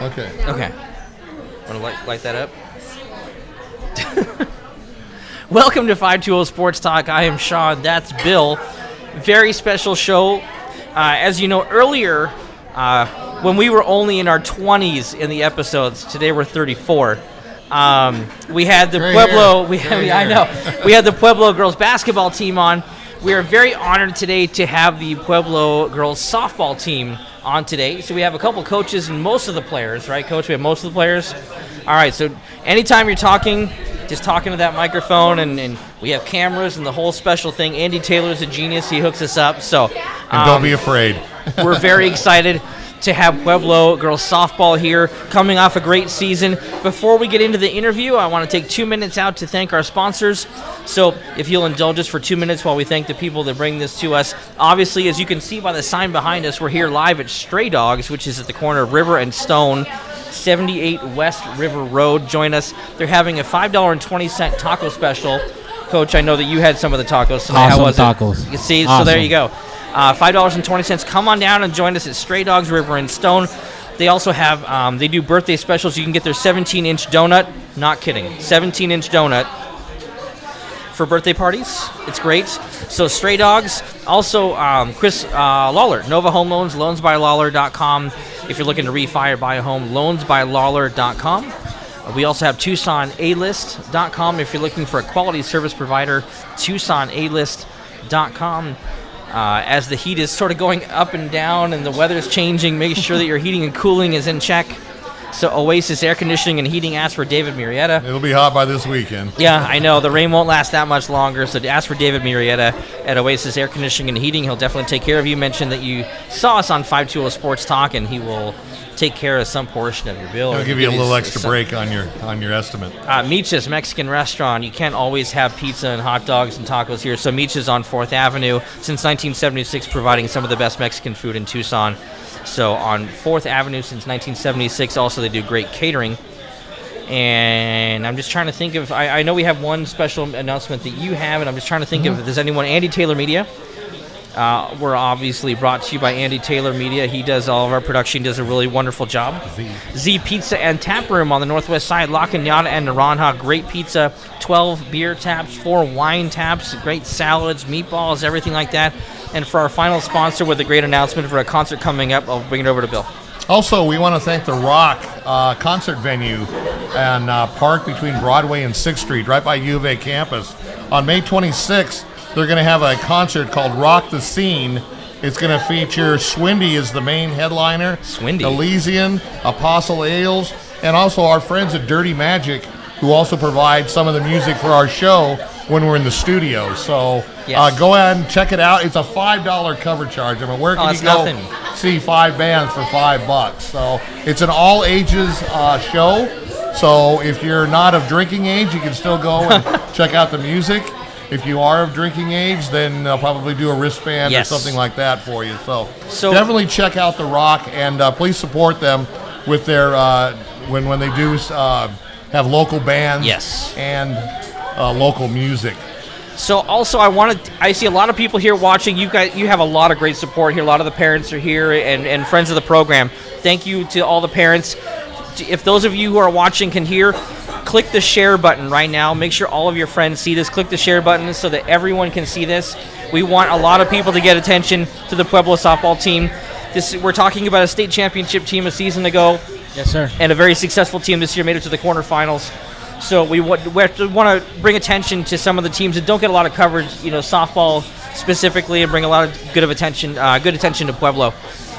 Okay. Want to light that up? Welcome to 520 Sports Talk. I am Sean. That's Bill. Very special show. As you know, earlier, when we were only in our 20s in the episodes, today we're 34. We had the Pueblo. We had the Pueblo girls basketball team on. We are very honored today to have the Pueblo girls softball team on today. So we have a couple coaches and most of the players, right, Coach? We have most of the players. All right. So anytime you're talking, just talking to that microphone, and we have cameras and the whole special thing. Andy Taylor's a genius. He hooks us up. So and don't be afraid. We're very excited to have Pueblo girls softball here, coming off a great season. Before we get into the interview, I want to take 2 minutes out to thank our sponsors. So if you'll indulge us for 2 minutes while we thank the people that bring this to us. Obviously, as you can see by the sign behind us, we're here live at Stray Dogs, which is at the corner of River and Stone, 78 West River Road. Join us. They're having a $5.20 taco special. Coach, I know that you had some of the tacos tonight. Awesome. How was tacos. it? You see, awesome. So there you go. $5.20. Come on down and join us at Stray Dogs River and Stone. They also have, they do birthday specials. You can get their 17-inch donut. Not kidding. 17-inch donut for birthday parties. It's great. So Stray Dogs. Also, Chris Lawler, Nova Home Loans, loansbylawler.com. If you're looking to refi or buy a home, loansbylawler.com. We also have TucsonAlist.com. If you're looking for a quality service provider, TucsonAlist.com. As the heat is sort of going up and down and the weather is changing, make sure that your heating and cooling is in check. So Oasis Air Conditioning and Heating, ask for David Murrieta. It'll be hot by this weekend. Yeah, I know. The rain won't last that much longer, so ask for David Murrieta at Oasis Air Conditioning and Heating. He'll definitely take care of you. Mention that you saw us on 520 Sports Talk, and he will take care of some portion of your bill. He'll give you a little extra break on your estimate. Michas Mexican Restaurant. You can't always have pizza and hot dogs and tacos here. So Michas on 4th Avenue since 1976, providing some of the best Mexican food in Tucson. So on 4th Avenue since 1976. Also, they do great catering. And I'm just trying to think of, I know we have one special announcement that you have, and I'm just trying to think if there's anyone. Andy Taylor Media. We're obviously brought to you by Andy Taylor Media. He does all of our production, does a really wonderful job. Z Pizza and Tap Room on the northwest side, La Cañada and Naranja. Great pizza, 12 beer taps, 4 wine taps, great salads, meatballs, everything like that. And for our final sponsor with a great announcement for a concert coming up, I'll bring it over to Bill. Also, we want to thank the Rock concert venue and park between Broadway and 6th Street, right by U of A campus. On May 26th, they're going to have a concert called Rock the Scene. It's going to feature Swindy as the main headliner. Swindy. Elysian, Apostle Ailes, and also our friends at Dirty Magic, who also provide some of the music for our show when we're in the studio. So go ahead and check it out. It's a $5 cover charge. I mean, where can you go see 5 bands for $5? So it's an all-ages show. So if you're not of drinking age, you can still go and check out the music. If you are of drinking age, then they'll probably do a wristband or something like that for you. So definitely check out The Rock, and please support them with their when they do have local bands and local music. So also, I see a lot of people here watching. You have a lot of great support here. A lot of the parents are here and friends of the program. Thank you to all the parents. If those of you who are watching can hear, click the share button right now. Make sure all of your friends see this. Click the share button so that everyone can see this. We want a lot of people to get attention to the Pueblo softball team. We're talking about a state championship team a season ago. Yes, sir. And a very successful team this year, made it to the quarterfinals. So we want to bring attention to some of the teams that don't get a lot of coverage, softball specifically, and bring a lot of good attention to Pueblo.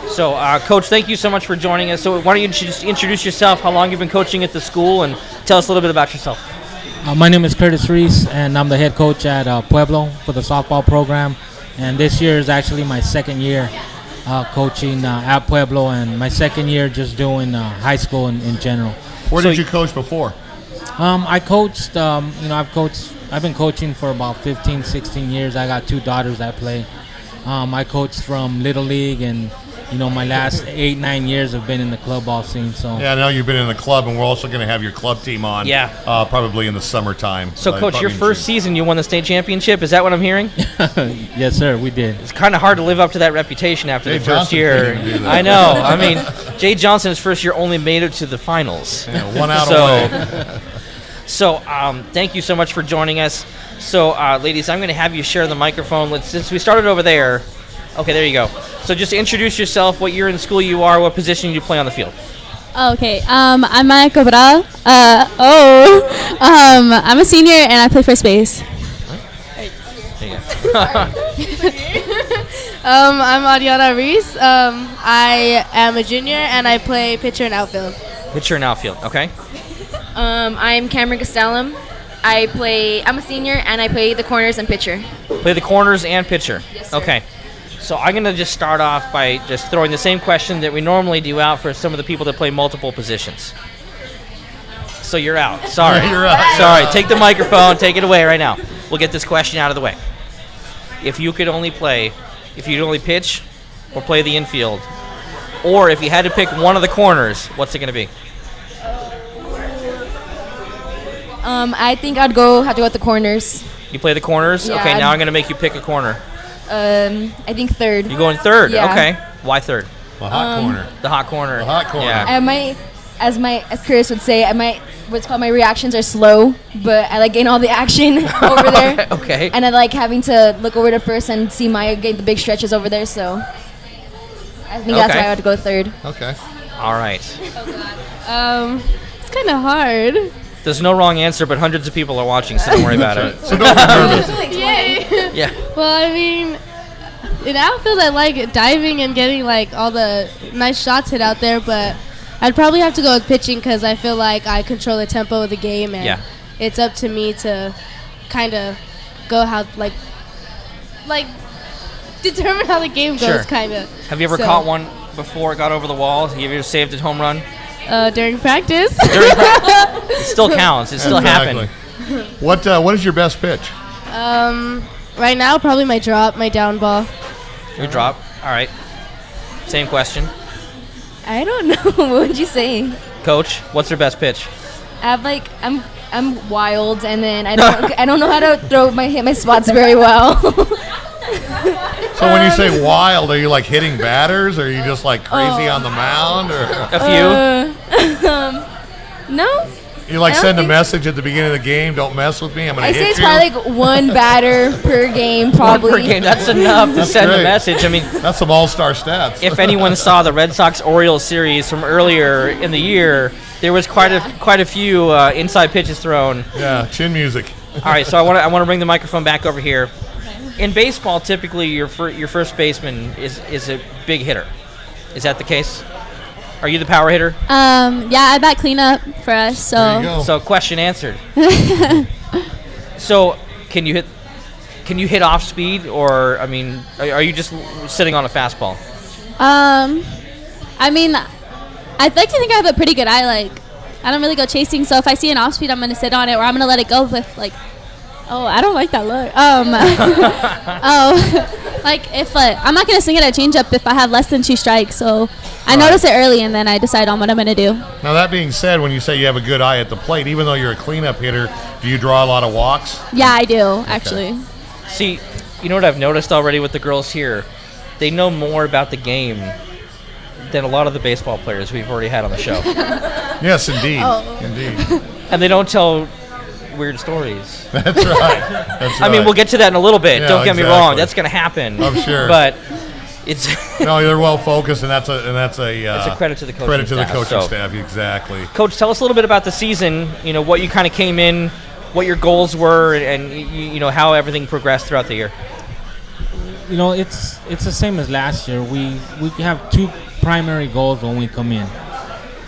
So, Coach, thank you so much for joining us. So why don't you just introduce yourself, how long you've been coaching at the school, and tell us a little bit about yourself. My name is Curtis Reese, and I'm the head coach at Pueblo for the softball program. And this year is actually my second year coaching at Pueblo, and my second year just doing high school in general. Where did you coach before? I coached, I've been coaching for about 15, 16 years. I got 2 daughters that play. I coached from Little League and my last 8-9 years have been in the club ball scene. So yeah, I know you've been in the club, and we're also going to have your club team on. Yeah. Probably in the summertime. So, Coach, your first season, you won the state championship. Is that what I'm hearing? Yes, sir, we did. It's kind of hard to live up to that reputation after Jay the first Johnson year. couldn't even do that. I know. I mean, Jay Johnson, his first year, only made it to the finals. Yeah, one out away. So, thank you so much for joining us. So, ladies, I'm going to have you share the microphone. Since we started over there. Okay, there you go. So just introduce yourself, what year in school you are, what position you play on the field. Okay, I'm Maya Cabral. I'm a senior and I play first base. There you go. I'm Adriana Reese. I am a junior and I play pitcher and outfield. Pitcher and outfield, okay. I'm Cameron Castellum. I'm a senior and I play the corners and pitcher. Play the corners and pitcher. Yes, sir. Okay. So I'm going to just start off by just throwing the same question that we normally do out for some of the people that play multiple positions. So you're out. Sorry. You're out. Sorry. Take the microphone. Take it away right now. We'll get this question out of the way. If you'd only pitch or play the infield, or if you had to pick one of the corners, what's it going to be? I think I'd have to go with the corners. You play the corners? Yeah, Okay, now I'm going to make you pick a corner. I think third. You going third? Yeah. Okay. Why third? The hot corner. The hot corner. The hot corner. Yeah. As Chris would say, what's called my reactions are slow, but I like getting all the action over there. Okay. And I like having to look over to first and see Maya get the big stretches over there, so I think that's why I would go third. Okay. All right. It's kind of hard. There's no wrong answer, but hundreds of people are watching, so don't worry about it. So don't be nervous. Yeah. Well, I mean, in outfield, I like diving and getting like all the nice shots hit out there, but I'd probably have to go with pitching because I feel like I control the tempo of the game, and it's up to me to kind of go how like determine how the game goes, Sure. kind of. Have you ever caught one before it got over the wall? Have you ever saved a home run? During practice. It still counts. It still happened. What is your best pitch? Right now, probably my drop, my down ball. Your drop. All right. Same question. I don't know. What would you say? Coach, what's your best pitch? I'm wild, and then I don't know how to hit my spots very well. So when you say wild, are you like hitting batters, or are you just like crazy on the mound, or A few? No. you like send a message at the beginning of the game? Don't mess with me. I'm gonna I hit say it's you. probably like one batter per game, probably. One per game. That's enough to That's send a great. message. I mean, That's some all-star stats. if anyone saw the Red Sox-Orioles series from earlier in the year, there was quite a few inside pitches thrown. Yeah, chin music. All right, so I want to bring the microphone back over here. In baseball, typically your first baseman is a big hitter. Is that the case? Are you the power hitter? Yeah, I bat cleanup for us. There you So go. So question answered. So can you hit off speed, or I mean, are you just sitting on a fastball? I mean, I'd like to think I have a pretty good eye. Like, I don't really go chasing. So if I see an off speed, I'm gonna sit on it, or I'm gonna let it go with like. Oh, I don't like that look. Like if I'm not gonna swing it at changeup if I have less than 2 strikes. So I notice it early, and then I decide on what I'm gonna do. Now that being said, when you say you have a good eye at the plate, even though you're a cleanup hitter, do you draw a lot of walks? Yeah, I do actually. See, you know what I've noticed already with the girls here? They know more about the game than a lot of the baseball players we've already had on the show. Yes, indeed. Indeed. And they don't tell weird stories. That's right. That's I mean, right. we'll get to that in a little bit. Yeah, Don't get me exactly. wrong. That's going to happen. I'm sure. But it's No, they're well focused, and that's a it's a credit to the coaching credit to the staff, coaching so. staff. Exactly. Coach, tell us a little bit about the season. You know, what you kind of came in, what your goals were, and you know how everything progressed throughout the year. You know, it's the same as last year. We have 2 primary goals when we come in.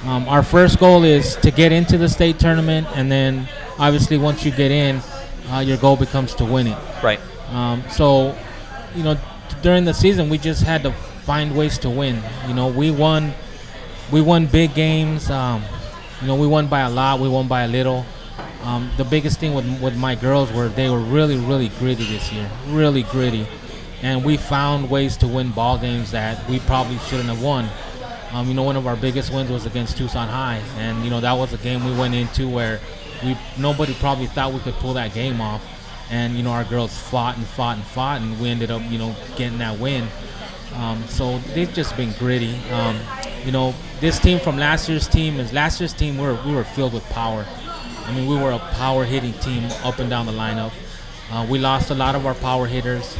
Our first goal is to get into the state tournament, and then obviously once you get in, your goal becomes to win it. Right. So, you know, during the season we just had to find ways to win. You know, we won big games. You know, we won by a lot, we won by a little. The biggest thing with my girls were they were really, really gritty this year, really gritty. and we found ways to win ball games that we probably shouldn't have won. One of our biggest wins was against Tucson High, and that was a game we went into where nobody probably thought we could pull that game off, and our girls fought and fought and fought, and we ended up getting that win. So they've just been gritty. This team from last year's team we were filled with power. We were a power hitting team up and down the lineup. We lost a lot of our power hitters,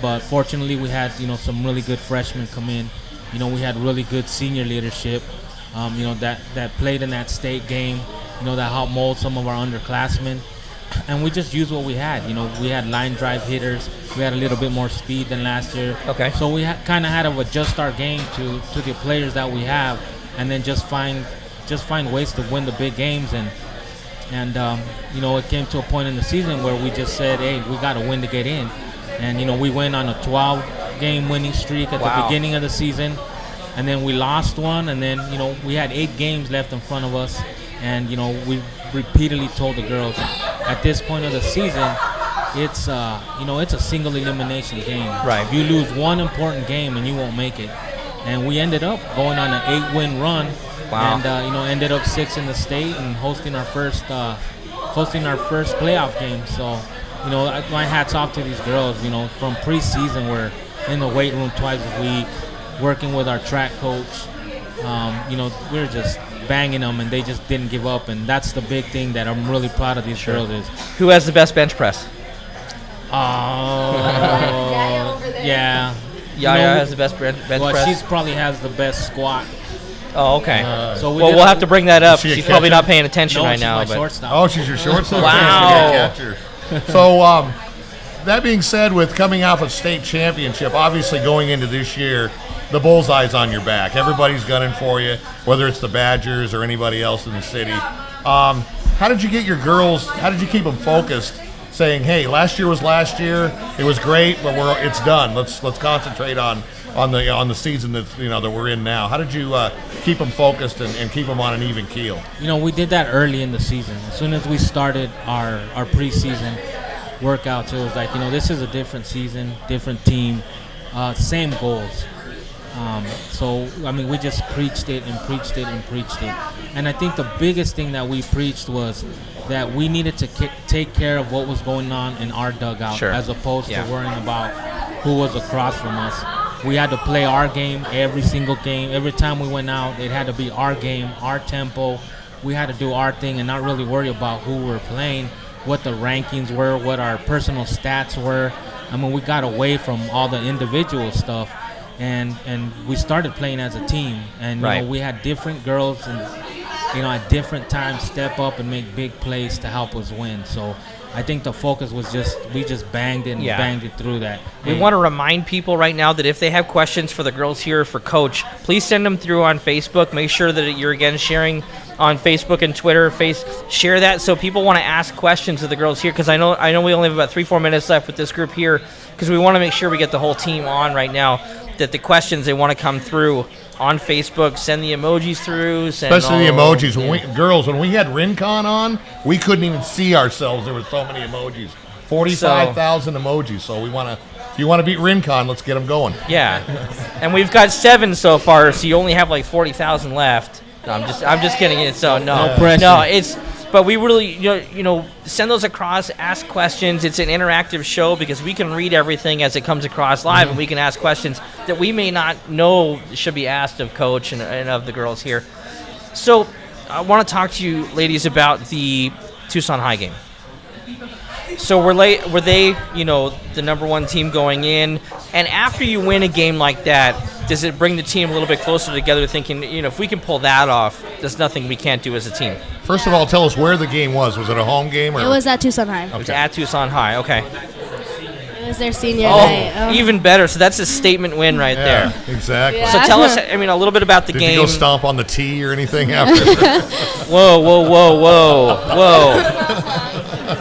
but fortunately we had some really good freshmen come in. We had really good senior leadership, that played in that state game, that helped mold some of our underclassmen. And we just used what we had. We had line drive hitters. We had a little bit more speed than last year. Okay. So we kind of had to adjust our game to the players that we have, and then just find ways to win the big games. And it came to a point in the season where we just said, hey, we got to win to get in. And we went on a 12-game winning streak at the beginning of the season, and then we lost one, and then we had 8 games left in front of us, and we repeatedly told the girls at this point of the season, it's a single elimination game. Right. You lose one important game and you won't make it, and we ended up going on an 8-win run. Wow. And ended up 6th in the state and hosting our first playoff game. So. My hat's off to these girls. From preseason, we're in the weight room twice a week, working with our track coach. We're just banging them, and they just didn't give up. And that's the big thing that I'm really proud of these girls is. Who has the best bench press? Yeah. Yaya has the best bench press? She probably has the best squat. Oh, okay. We'll have to bring that up. She's probably not paying attention right now. Oh, she's your shortstop? Wow. So, that being said, with coming off a state championship, obviously going into this year, the bullseye's on your back. Everybody's gunning for you, whether it's the Badgers or anybody else in the city. How did you get your girls, how did you keep them focused, saying, hey, last year was last year, it was great, but it's done. Let's concentrate on the season that we're in now. How did you keep them focused and keep them on an even keel? We did that early in the season. As soon as we started our preseason workouts, it was like, this is a different season, different team, same goals. We just preached it and preached it and preached it. And I think the biggest thing that we preached was that we needed to take care of what was going on in our dugout, as opposed to worrying about who was across from us. We had to play our game every single game. Every time we went out, it had to be our game, our tempo. We had to do our thing and not really worry about who we were playing, what the rankings were, what our personal stats were. We got away from all the individual stuff, and we started playing as a team. And we had different girls and at different times step up and make big plays to help us win. So I think the focus was we just banged it and banged it through that. We want to remind people right now that if they have questions for the girls here, for Coach, please send them through on Facebook. Make sure that you're, again, sharing on Facebook and Twitter. Share that so people want to ask questions of the girls here, because I know we only have about 3-4 minutes left with this group here, because we want to make sure we get the whole team on right now, that the questions they want to come through on Facebook, send the emojis through. Especially the emojis. When we had Rincon on, we couldn't even see ourselves. There were so many emojis. 45,000 emojis. So if you want to beat Rincon, let's get them going. Yeah. And we've got 7 so far, so you only have like 40,000 left. No, I'm just kidding. So no pressure. No, but we really, send those across, ask questions. It's an interactive show because we can read everything as it comes across live, and we can ask questions that we may not know should be asked of Coach and of the girls here. So I want to talk to you ladies about the Tucson High game. So were they, the number 1 team going in? And after you win a game like that, does it bring the team a little bit closer together, thinking, if we can pull that off, there's nothing we can't do as a team? First of all, tell us where the game was. Was it a home game? Or? It was at Tucson High. Okay. It was at Tucson High, okay. It was their senior night. Oh. Even better. So that's a statement win right there. Exactly. Yeah. So tell us, a little bit about the game. Did you go stomp on the tee or anything after? Whoa.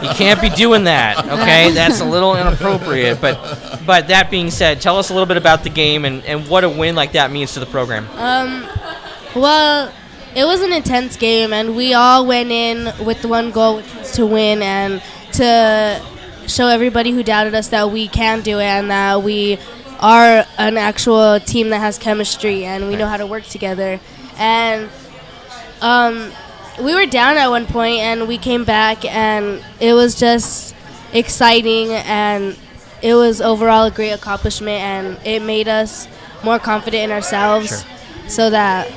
You can't be doing that, okay? That's a little inappropriate. But that being said, tell us a little bit about the game and what a win like that means to the program. Well, it was an intense game, and we all went in with the one goal, which was to win and to show everybody who doubted us that we can do it and that we are an actual team that has chemistry and we know how to work together. And we were down at one point and we came back, and it was just exciting, and it was overall a great accomplishment, and it made us more confident in ourselves so that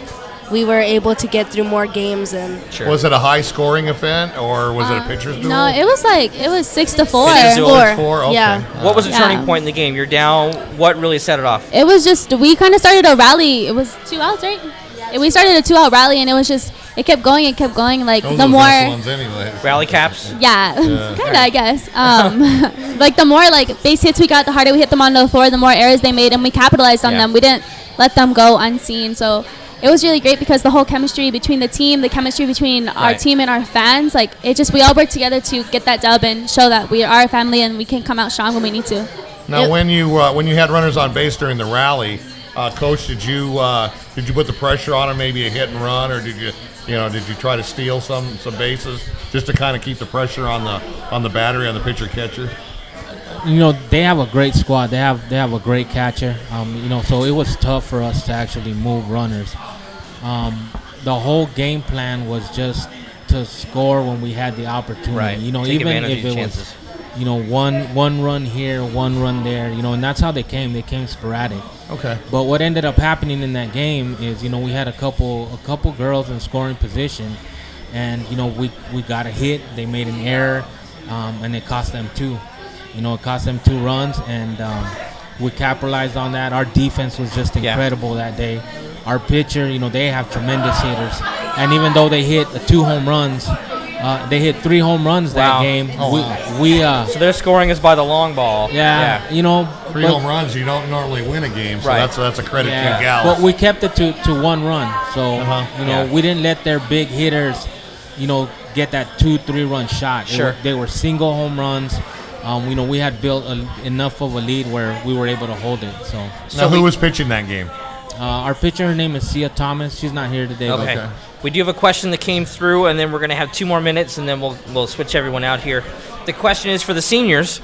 we were able to get through more games. And Was it a high scoring event, or was it a pitcher's duel? No, it was 6-4. 6-4, okay. Yeah. What was the turning point in the game? You're down. What really set it off? It was just, we kind of started a rally. It was 2 outs, right? Yeah, we started a 2-out rally, and it was just, it kept going. Like, Those the are more best ones anyway. Rally caps? Yeah, kind of, I guess. Like, the more, like, base hits we got, the harder we hit them on the floor, the more errors they made, and we capitalized on them. We didn't let them go unseen. So it was really great because the whole chemistry between the team, the chemistry between our team and our fans, like, it just, we all work together to get that dub and show that we are a family and we can come out strong when we need to. Now, when you had runners on base during the rally, Coach, did you put the pressure on them, maybe a hit and run, or did you try to steal some bases just to kind of keep the pressure on the battery, on the pitcher catcher? They have a great squad. They have a great catcher. So it was tough for us to actually move runners. The whole game plan was just to score when we had the opportunity. Right. Take Even if it chances. was, one run here, one run there, and that's how they came. They came sporadic. Okay. But what ended up happening in that game is, we had a couple girls in scoring position, and we got a hit. They made an error, and it cost them 2. It cost them 2 runs, and we capitalized on that. Our defense was just incredible that day. Our pitcher, they have tremendous hitters, and even though they hit 2 home runs, they hit 3 home runs that game. So their scoring is by the long ball. Yeah. 3 home runs, you don't normally win a game, so that's a credit to Gals. But we kept it to 1 run, so we didn't let their big hitters, get that 2-3 run shot. They were single home runs. We had built enough of a lead where we were able to hold it. So who was pitching that game? Our pitcher, her name is Sia Thomas. She's not here today. Okay. We do have a question that came through, and then we're going to have 2 more minutes, and then we'll switch everyone out here. The question is for the seniors.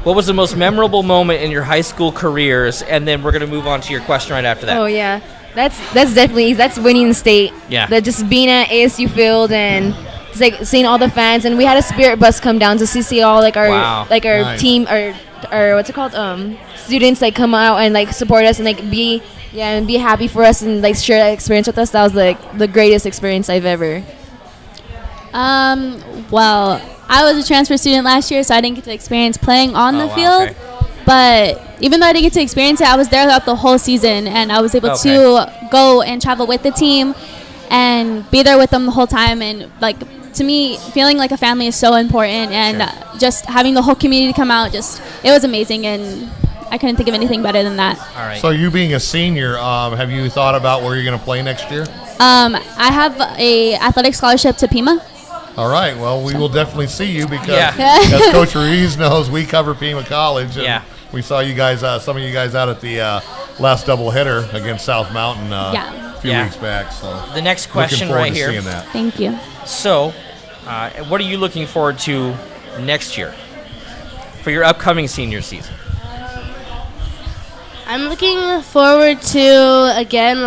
What was the most memorable moment in your high school careers? And then we're going to move on to your question right after that. Oh, yeah. That's definitely, that's winning the state. Yeah. Just being at ASU Field and it's like seeing all the fans, and we had a spirit bus come down to see all our team, or what's it called, students come out and support us and be happy for us and share that experience with us. That was the greatest experience I've ever. Well, I was a transfer student last year, so I didn't get to experience playing on the field. Okay. But even though I didn't get to experience it, I was there throughout the whole season, and I was able to go and travel with the team and be there with them the whole time. And to me, feeling like a family is so important, and just having the whole community come out, it was amazing, and I couldn't think of anything better than that. All right. So you being a senior, have you thought about where you're going to play next year? I have a athletic scholarship to Pima. All right. Well, we will definitely see you because, as Coach Ruiz knows, we cover Pima College. And we saw you guys, some of you guys out at the last doubleheader against South Mountain a few weeks back. So the next question right here. Seeing that. Thank you. So, what are you looking forward to next year for your upcoming senior season? I'm looking forward to, again,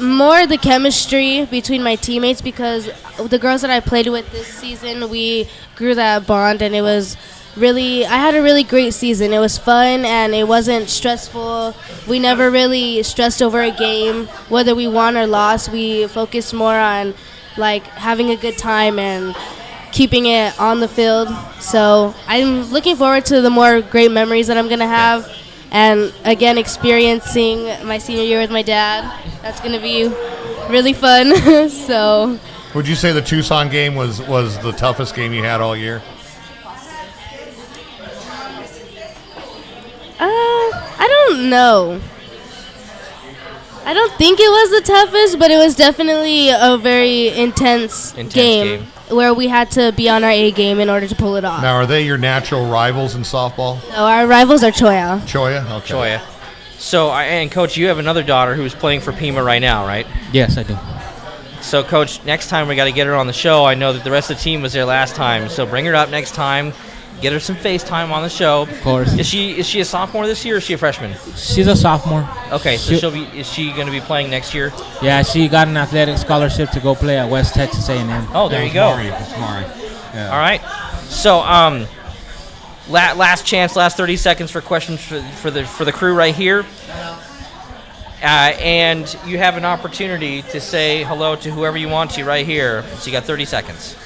more the chemistry between my teammates, because the girls that I played with this season, we grew that bond, and it was I had a really great season. It was fun, and it wasn't stressful. We never really stressed over a game, whether we won or lost. We focused more on having a good time and keeping it on the field. So I'm looking forward to the more great memories that I'm going to have. And again, experiencing my senior year with my dad, that's going to be really fun. So, would you say the Tucson game was the toughest game you had all year? I don't know. I don't think it was the toughest, but it was definitely a very intense game where we had to be on our A game in order to pull it off. Now, are they your natural rivals in softball? No, our rivals are Choya. Choya? Okay. Choya. So, and Coach, you have another daughter who's playing for Pima right now, right? Yes, I do. So, Coach, next time we got to get her on the show. I know that the rest of the team was there last time, so bring her up next time. Get her some FaceTime on the show. Of course. Is she a sophomore this year, or is she a freshman? She's a sophomore. Okay, so is she going to be playing next year? Yeah, she got an athletic scholarship to go play at West Texas A&M. Oh, there you go. It's Mari. Yeah. All right. So, last chance, last 30 seconds for questions for the crew right here. And you have an opportunity to say hello to whoever you want to right here. So you got 30 seconds.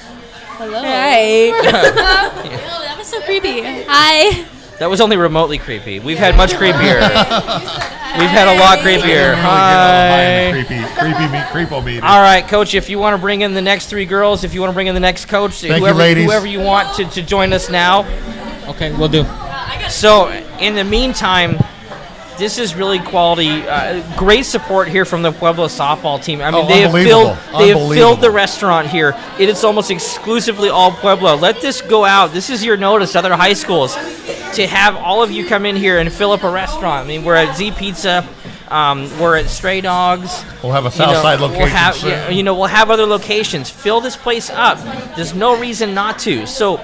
Hello. Hey. Oh, that was so creepy. Hi. That was only remotely creepy. We've had much creepier. We've had a lot creepier. Hi. Creepo meter. All right, Coach, if you want to bring in the next 3 girls, if you want to bring in the next coach, whoever you want to join us now. Okay, we'll do. So, in the meantime, this is really quality, great support here from the Pueblo softball team. I mean, they have filled the restaurant here. It is almost exclusively all Pueblo. Let this go out. This is your notice to other high schools to have all of you come in here and fill up a restaurant. I mean, we're at Z Pizza. We're at Stray Dogs. We'll have a Southside location. We'll have other locations. Fill this place up. There's no reason not to. So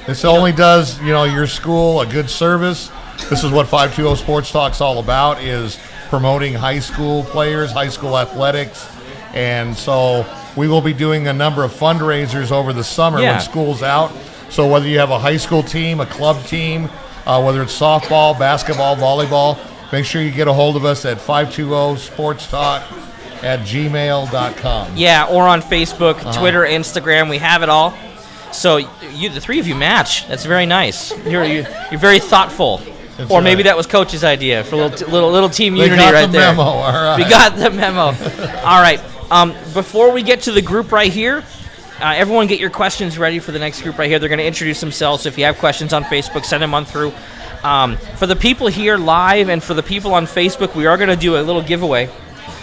this only does, your school a good service. This is what 520 Sports Talk's all about, is promoting high school players, high school athletics. And so we will be doing a number of fundraisers over the summer when school's out. So whether you have a high school team, a club team, whether it's softball, basketball, volleyball, make sure you get a hold of us at 520sportstalk@gmail.com. Yeah, or on Facebook, Twitter, Instagram. We have it all. So the 3 of you match. That's very nice. You're very thoughtful. That's or maybe that was Coach's idea for a little team unity right there. Memo. All right. We got the memo. All right. Before we get to the group right here, everyone get your questions ready for the next group right here. They're going to introduce themselves. So if you have questions on Facebook, send them on through. For the people here live and for the people on Facebook, we are going to do a little giveaway.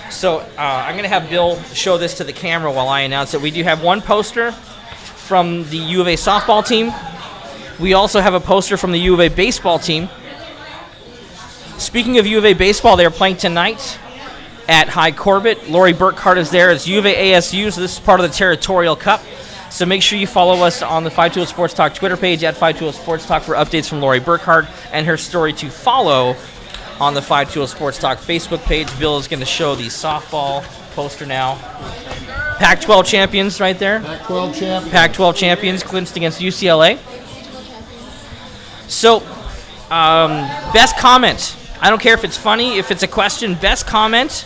So I'm going to have Bill show this to the camera while I announce it. We do have one poster from the U of A softball team. We also have a poster from the U of A baseball team. Speaking of U of A baseball, they're playing tonight at High Corbett. Lori Burkhart is there. It's U of A ASU, so this is part of the Territorial Cup. So make sure you follow us on the 520 Sports Talk Twitter page at 520 Sports Talk for updates from Lori Burkhart and her story to follow on the 520 Sports Talk Facebook page. Bill is going to show the softball poster now. Pac-12 champions right there. Pac-12 champions clinched against UCLA. So, best comment. I don't care if it's funny, if it's a question. Best comment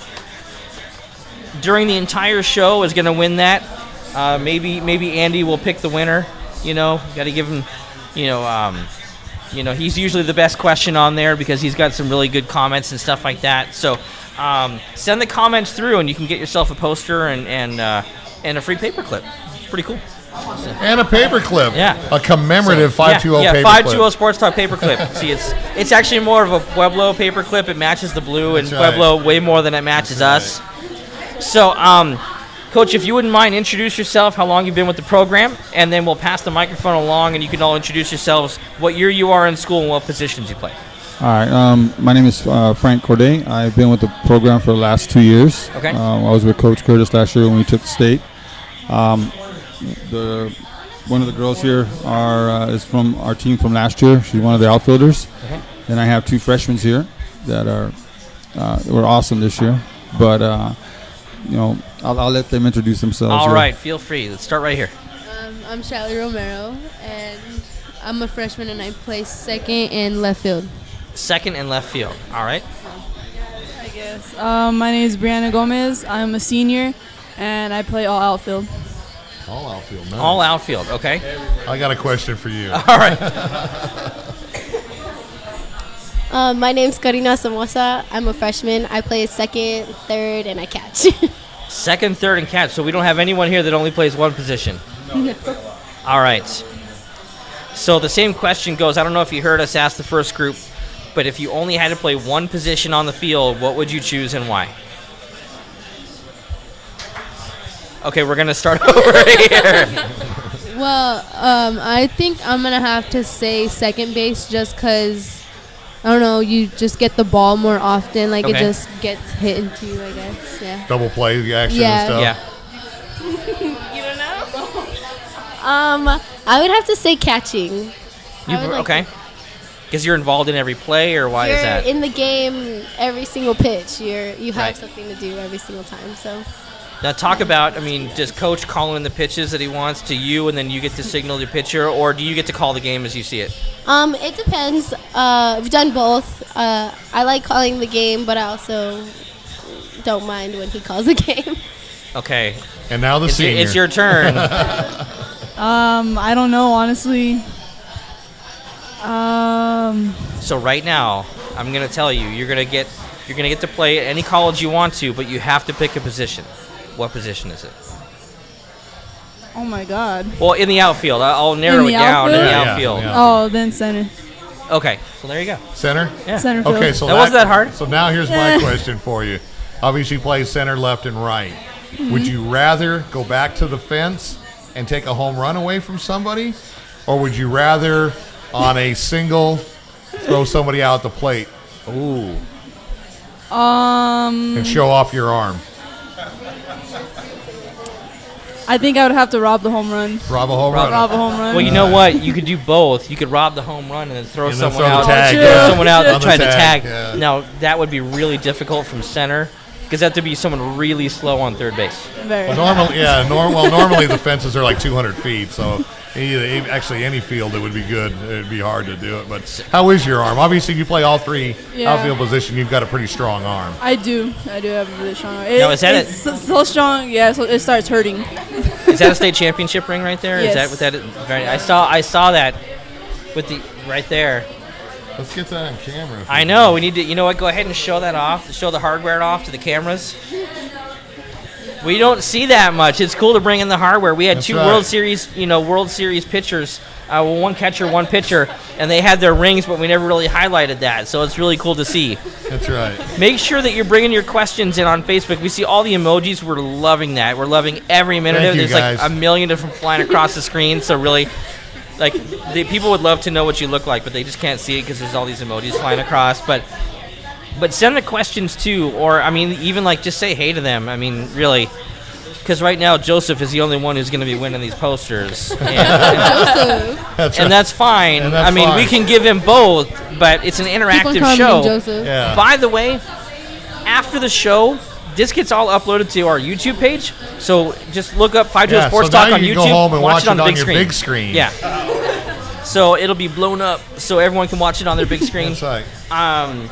during the entire show is going to win that. Maybe Andy will pick the winner. Got to give him. He's usually the best question on there because he's got some really good comments and stuff like that. So send the comments through, and you can get yourself a poster and a free paperclip. It's pretty cool. And a paperclip. Yeah. A commemorative 520 paperclip. 520 Sports Talk paperclip. See, it's actually more of a Pueblo paperclip. It matches the blue, and Pueblo way more than it matches us. So, Coach, if you wouldn't mind, introduce yourself, how long you've been with the program, and then we'll pass the microphone along, and you can all introduce yourselves, what year you are in school, and what positions you play. All right. My name is Frank Corday. I've been with the program for the last 2 years. Okay. I was with Coach Curtis last year when we took the state. One of the girls here is from our team from last year. She's one of the outfielders. Okay. Then I have 2 freshmen here that were awesome this year. But I'll let them introduce themselves. All right, feel free. Let's start right here. I'm Shelly Romero, and I'm a freshman, and I play second and left field. Second and left field. All right. I guess. My name is Brianna Gomez. I'm a senior, and I play all outfield. All outfield. Nice. All outfield. Okay. I got a question for you. All right. My name's Karina Somoza. I'm a freshman. I play second, third, and I catch. Second, third, and catch. So we don't have anyone here that only plays one position. No. All right. So the same question goes, I don't know if you heard us ask the first group, but if you only had to play one position on the field, what would you choose and why? Okay, we're going to start over here. Well, I think I'm going to have to say second base just because, I don't know, you just get the ball more often. Like, It just gets hit into you, I guess. Yeah. Double play action and stuff. Yeah. You don't know? I would have to say catching. Okay. Because you're involved in every play, or why is that? You're in the game every single pitch. You have something to do every single time. So. Now talk about, does coach call in the pitches that he wants to you, and then you get to signal the pitcher, or do you get to call the game as you see it? It depends. We've done both. I like calling the game, but I also don't mind when he calls the game. Okay. And now the senior. It's your turn. I don't know, honestly. So right now, I'm gonna tell you, you're gonna get to play at any college you want to, but you have to pick a position. What position is it? Oh my God. Well, in the outfield. I'll narrow it down. In the outfield. Yeah. Oh, then center. Okay, so there you go. Center? Yeah. Center field. Okay, so that wasn't that hard. So now here's my question for you. Obviously, you play center, left, and right. Mm-hmm. Would you rather go back to the fence and take a home run away from somebody, or would you rather on a single throw somebody out the plate? Ooh. And show off your arm. I think I would have to rob the home run. Rob a home run. Rob a home run. Well, you know what? You could do both. You could rob the home run and then throw someone out. Throw someone out and try to tag. Yeah. Now that would be really difficult from center because that would be someone really slow on third base. Very. Normally the fences are like 200 feet, so actually any field it would be good. It'd be hard to do it. But how is your arm? Obviously, you play all three outfield position. You've got a pretty strong arm. I do have a really strong arm. Now, is that it's so strong? Yeah, so it starts hurting. Is that a state championship ring right there? Yes. Is that what that is? Right, I saw that with the right there. Let's get that on camera. I know. We need to. You know what? Go ahead and show that off. Show the hardware off to the cameras. We don't see that much. It's cool to bring in the hardware. We had That's two right. World Series pitchers, one catcher, one pitcher, and they had their rings, but we never really highlighted that. So it's really cool to see. That's right. Make sure that you're bringing your questions in on Facebook. We see all the emojis. We're loving that. We're loving every minute of it. There's guys. like a million different flying across the screen. So really, like, people would love to know what you look like, but they just can't see it because there's all these emojis flying across. But send the questions too, or even like just say hey to them. Really, because right now Joseph is the only one who's going to be winning these posters, and that's fine. And that's fine. We can give him both, but it's an interactive show. Joseph. Yeah. By the way, after the show, this gets all uploaded to our YouTube page. So just look up 520 Sports so now Talk on you YouTube. Go home and watch it on the your big screen. Yeah. So it'll be blown up, so everyone can watch it on their big screen. That's right.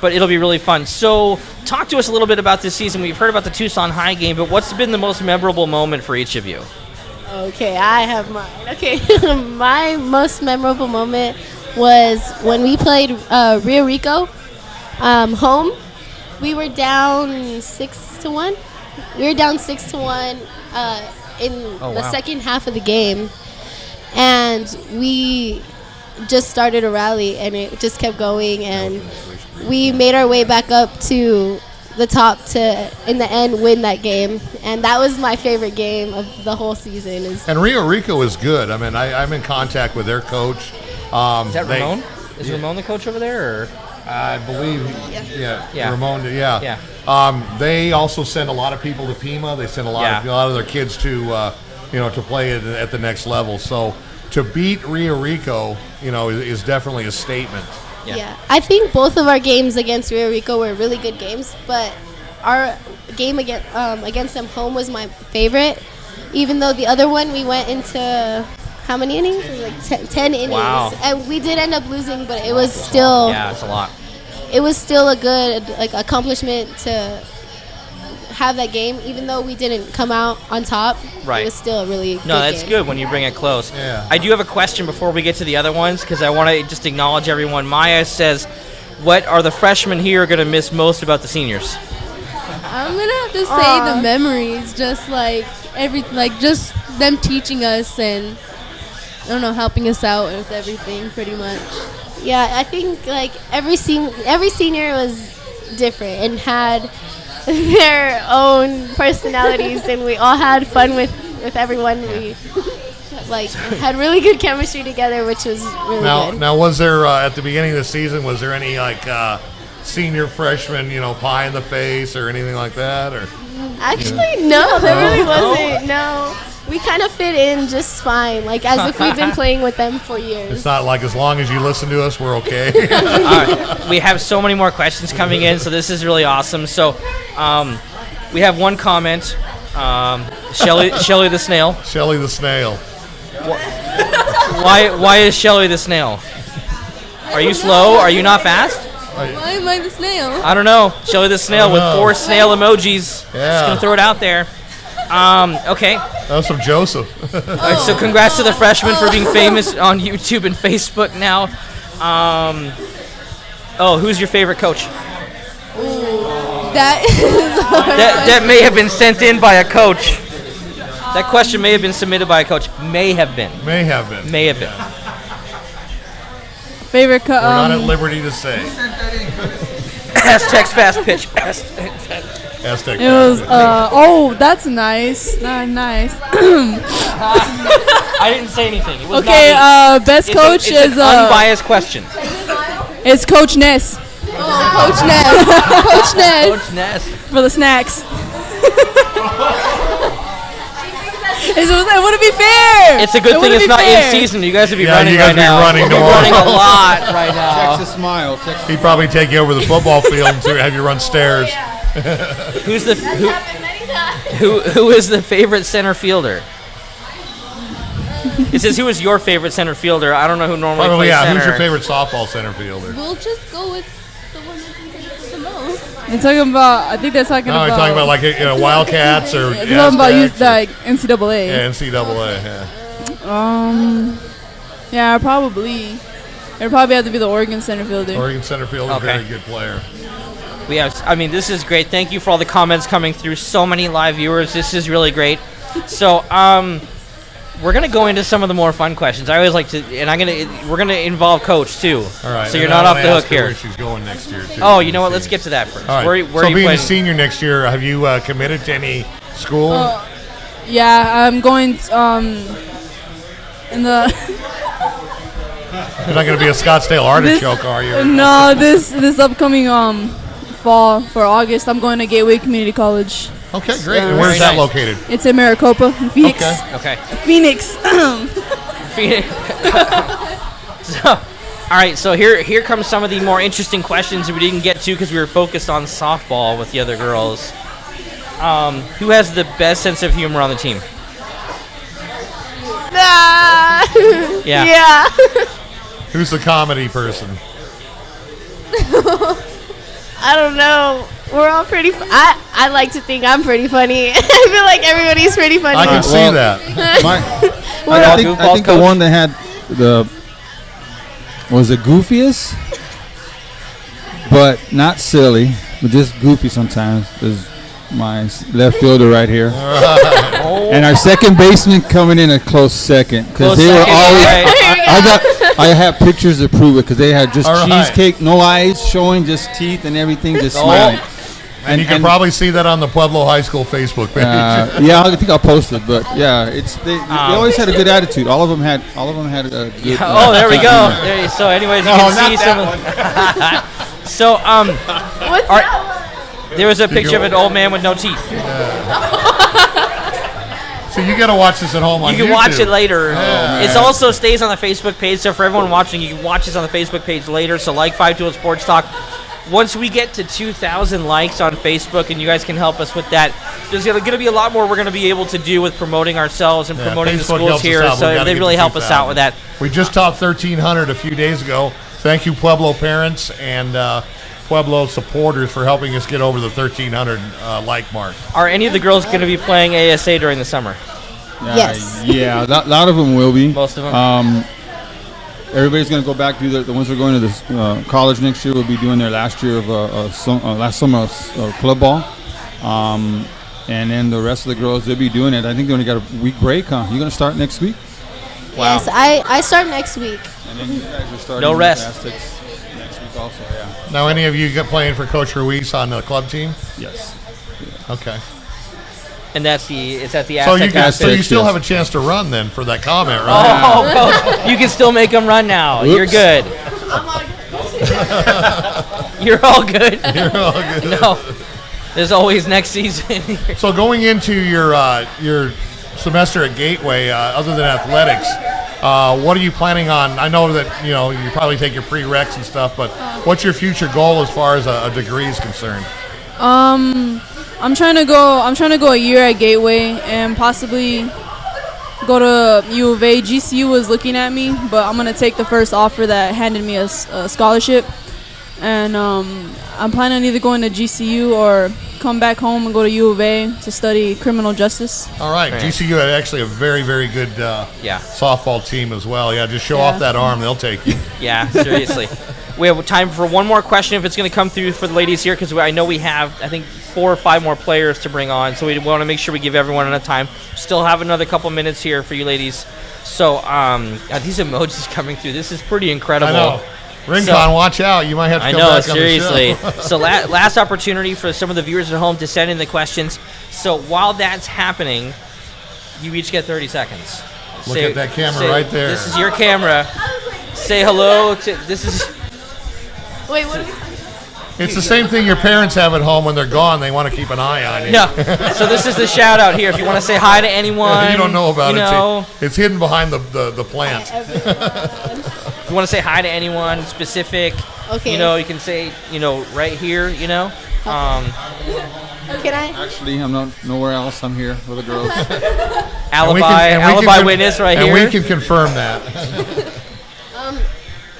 But it'll be really fun. So talk to us a little bit about this season. We've heard about the Tucson High game, but what's been the most memorable moment for each of you? Okay, I have mine. Okay, my most memorable moment was when we played Rio Rico home. We were down 6-1. We were down 6-1 in the second half of the game, and we just started a rally, and it just kept going, and we made our way back up to the top to, in the end, win that game. And that was my favorite game of the whole season. And Rio Rico is good. I'm in contact with their coach. Is that Ramon? Is Ramon the coach over there? Or? I believe, Yeah. Ramon, yeah. They also send a lot of people to Pima. They send a lot of their kids to, to play at the next level. So to beat Rio Rico, is definitely a statement. Yeah, I think both of our games against Rio Rico were really good games, but our game against them home was my favorite. Even though the other one we went into how many innings? It was like 10 innings, and we did end up losing, but it was still it's a lot. It was still a good accomplishment to have that game, even though we didn't come out on top. Right. It was still a really good that's game. good when you bring it close. Yeah. I do have a question before we get to the other ones, because I want to just acknowledge everyone. Maya says, what are the freshmen here going to miss most about the seniors? I'm gonna have to say the memories, just just them teaching us and helping us out with everything, pretty much. Yeah, I think every senior was different and had their own personalities, and we all had fun with everyone. We had really good chemistry together, which was really good. Now, was there at the beginning of the season? Was there any senior freshman, pie in the face or anything like that? Or Actually, no, there really wasn't. No. We kind of fit in just fine, like as if we've been playing with them for years. It's not like as long as you listen to us, we're okay. All right. We have so many more questions coming in, so this is really awesome. So we have one comment. Shelly the snail. Shelly the snail. Why is Shelly the snail? Are you slow? Are you not fast? Why am I the snail? I don't know. Shelly the snail with 4 snail emojis. Yeah. Just gonna throw it out there. Okay. That was from Joseph. All right, so congrats to the freshmen for being famous on YouTube and Facebook now. Who's your favorite coach? That is hard. That may have been sent in by a coach. That question may have been submitted by a coach. May have been. May have been. May have been. Favorite We're not at liberty to say. Aztecs fast pitch. Aztec. It was. That's nice. Nice. I didn't say anything. It was Okay. not me. Best coach It's is an unbiased question. It's Coach Ness. Coach Ness. Coach Ness. Coach Ness. For the snacks. It wouldn't be fair. It's a good thing it's not in season. You guys would be running right now. Running You're running a lot right now. Texas smile. He'd probably take you over the football field and have you run stairs. Who is the favorite center fielder? It says, who is your favorite center fielder? I don't know who normally plays center. Who's your favorite softball center fielder? We'll just go with the one that's considered the most. They're talking about. I think they're talking about. They're talking about like Wildcats or. They're talking about like NCAA. Yeah, NCAA. Yeah. Yeah, probably. It'd probably have to be the Oregon center fielder. Oregon center fielder, very good player. This is great. Thank you for all the comments coming through. So many live viewers. This is really great. So, we're gonna go into some of the more fun questions. I always like to, and we're gonna involve Coach too. All right. So you're not off the hook here. Where she's going next year too. Oh, you know what? Let's get to that first. All right. Where are you being playing? a senior next year, have you committed to any school? Yeah, I'm going. In the. You're not gonna be a Scottsdale artichoke, are you? No, this upcoming fall for August, I'm going to Gateway Community College. Okay, great. And where's that located? It's in Maricopa, in Phoenix. Okay. Phoenix. Phoenix. All right. So here comes some of the more interesting questions that we didn't get to because we were focused on softball with the other girls. Who has the best sense of humor on the team? Yeah. Who's the comedy person? I don't know. We're all pretty. I like to think I'm pretty funny. I feel like everybody's pretty funny. I can see that. I think the one that had was the goofiest, but not silly, but just goofy sometimes. Is my left fielder right here, and our second baseman coming in a close second because they were always. I have pictures to prove it because they had just cheesecake, no eyes showing, just teeth and everything, just smiling. And you can probably see that on the Pueblo High School Facebook page. Yeah, I think I'll post it, but yeah, they always had a good attitude. All of them had a good. There we go. So, anyways, you can see some. So, what's that? There was a picture of an old man with no teeth. So you got to watch this at home on YouTube. You can watch it later. It also stays on the Facebook page. So for everyone watching, you can watch this on the Facebook page later. So like 520 Sports Talk. Once we get to 2,000 likes on Facebook, and you guys can help us with that, there's going to be a lot more we're going to be able to do with promoting ourselves and promoting the schools here. So they really help us out with that. We just topped 1,300 a few days ago. Thank you, Pueblo parents and Pueblo supporters, for helping us get over the 1,300 like mark. Are any of the girls going to be playing ASA during the summer? Yes. Yeah, a lot of them will be. Most of them. Everybody's going to go back to the ones who are going to this college next year will be doing their last year of last summer of club ball, and then the rest of the girls, they'll be doing it. I think they only got a week break, huh? You going to start next week? Wow. Yes, I start next week. And then you guys are starting no rest next week also. Yeah. Now, any of you playing for Coach Ruiz on the club team? Yes. Okay. And is that the Aztec? So you still have a chance to run then for that comment, right? Oh, Coach, you can still make them run now. Oops. You're good. You're all good. You're all good. No, There's always next season. So going into your semester at Gateway, other than athletics, what are you planning on? I know that you probably take your prereqs and stuff, but what's your future goal as far as a degree is concerned? I'm trying to go a year at Gateway and possibly go to U of A. GCU was looking at me, but I'm gonna take the first offer that handed me a scholarship, and I'm planning on either going to GCU or come back home and go to U of A to study criminal justice. All right, GCU had actually a very, very good softball team as well. Yeah, just show off that arm, they'll take you. Yeah, seriously. We have time for one more question if it's going to come through for the ladies here, because I know we have, I think, 4 or 5 more players to bring on, so we want to make sure we give everyone enough time. Still have another couple minutes here for you ladies. So these emojis coming through, this is pretty incredible. I know. Rincon, watch out. You might have to come back seriously. on the show. So last opportunity for some of the viewers at home to send in the questions. So while that's happening, you each get 30 seconds. Look at that camera right there. This is your camera. Say hello to, this is... Wait, what are we... It's the same thing your parents have at home when they're gone. They want to keep an eye on you. No. So this is the shout out here. If you want to say hi to anyone. You don't know about it. It's hidden behind the plant. If you want to say hi to anyone specific, okay. You can say, right here, Can I? Actually, I'm not nowhere else. I'm here with the girls. alibi witness right here. And we can confirm that.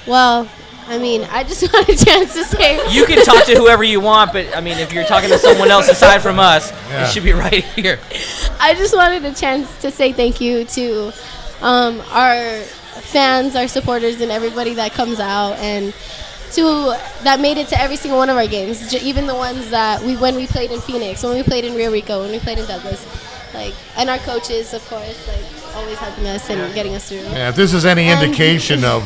Well, I just want a chance to say. You can talk to whoever you want, but if you're talking to someone else aside from us, it should be right here. I just wanted a chance to say thank you to our fans, our supporters, and everybody that comes out and that made it to every single one of our games, even the ones that when we played in Phoenix, when we played in Rio Rico, when we played in Douglas, and our coaches, of course, always helping us and getting us through. Yeah, if this is any indication of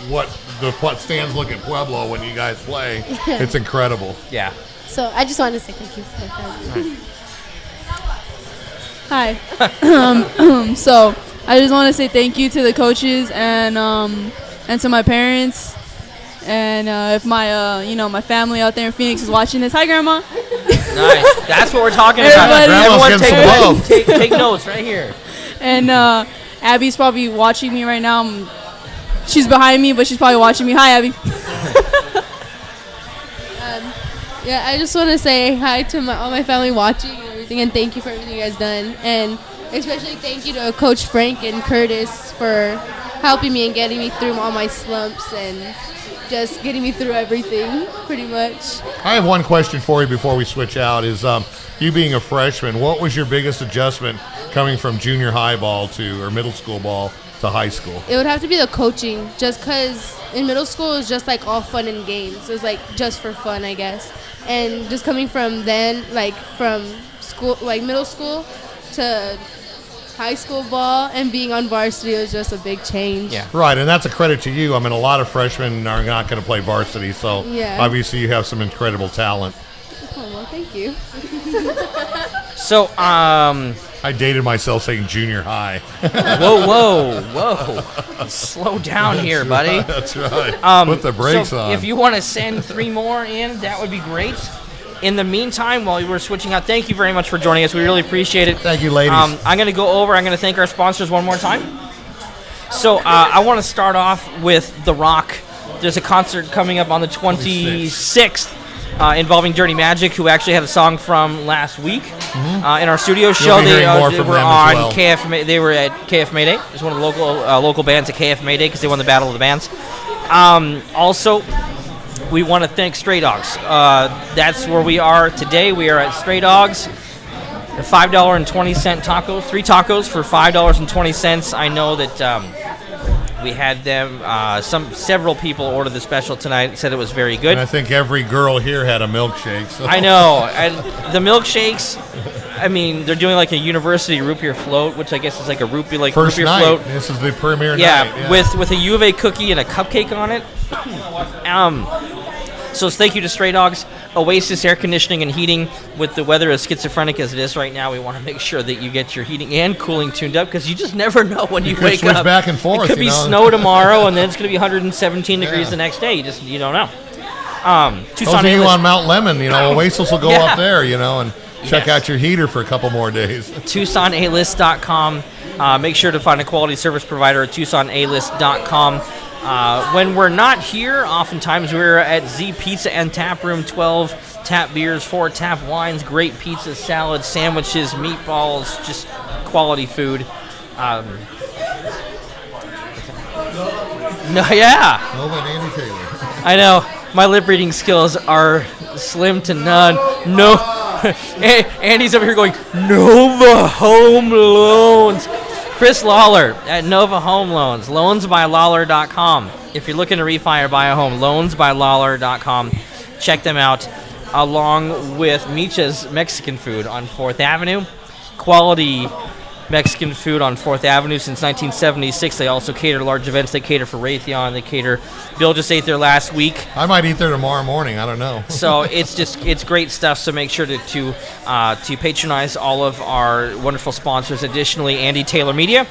what the stands look at Pueblo when you guys play, it's incredible. Yeah. So I just wanted to say thank you. Hi. So I just want to say thank you to the coaches and to my parents, and if my my family out there in Phoenix is watching this, hi Grandma. Nice. That's what we're talking about. Everyone take notes right here. And Abby's probably watching me right now. She's behind me, but she's probably watching me. Hi, Abby. I just want to say hi to all my family watching and everything, and thank you for everything you guys done. And especially thank you to Coach Frank and Curtis for helping me and getting me through all my slumps and just getting me through everything, pretty much. I have one question for you before we switch out. Is you being a freshman, what was your biggest adjustment coming from junior high ball or middle school ball to high school? It would have to be the coaching, just because in middle school it was just all fun and games. It was just for fun, I guess. And just coming from then, from school, middle school to high school ball and being on varsity was just a big change. Yeah. Right, and that's a credit to you. A lot of freshmen are not going to play varsity, so obviously you have some incredible talent. Oh, well, thank you. So, I dated myself saying junior high. Whoa. Slow down here, buddy. That's right. Put the brakes on. If you want to send 3 more in, that would be great. In the meantime, while we're switching out, thank you very much for joining us. We really appreciate it. Thank you, ladies. I'm going to go over. I'm going to thank our sponsors one more time. So I want to start off with The Rock. There's a concert coming up on the 26th. Involving Dirty Magic, who actually had a song from last week in our studio show. They were on KF. They were at KF Mayday. It's one of the local bands at KF Mayday because they won the Battle of the Bands. Also, we want to thank Stray Dogs. That's where we are today. We are at Stray Dogs. The $5.20 tacos, 3 tacos for $5.20. I know that we had them. Several people ordered the special tonight. Said it was very good. And I think every girl here had a milkshake. So. I know, and the milkshakes. They're doing a university root beer float, which I guess is a root beer First root beer night. float. This is the premiere night. Yeah, with a U of A cookie and a cupcake on it. So thank you to Stray Dogs, Oasis Air Conditioning and Heating. With the weather as schizophrenic as it is right now, we want to make sure that you get your heating and cooling tuned up because you just never know when you wake switch up. Back and forth. It could be snow tomorrow, and then it's going to be 117 degrees the next day. You don't know. Tucson Those of you A-list. on Mount Lemon, Oasis will go Yeah. up there, and check out your heater for a couple more days. TucsonAlist.com. Make sure to find a quality service provider at TucsonAlist.com. When we're not here, oftentimes we're at Z Pizza and Tap Room, 12 tap beers, 4 tap wines, great pizza, salads, sandwiches, meatballs, just quality food. No, yeah. Nova and Andy Taylor. I know. My lip reading skills are slim to none. No. Andy's over here going, Nova Home Loans. Chris Lawler at Nova Home Loans. Loansbylawler.com. If you're looking to refi or buy a home, loansbylawler.com. Check them out. Along with Michas Mexican Food on 4th Avenue. Quality Mexican food on 4th Avenue since 1976. They also cater large events. They cater for Raytheon. They cater. Bill just ate there last week. I might eat there tomorrow morning. I don't know. So it's great stuff. So make sure to patronize all of our wonderful sponsors. Additionally, Andy Taylor Media.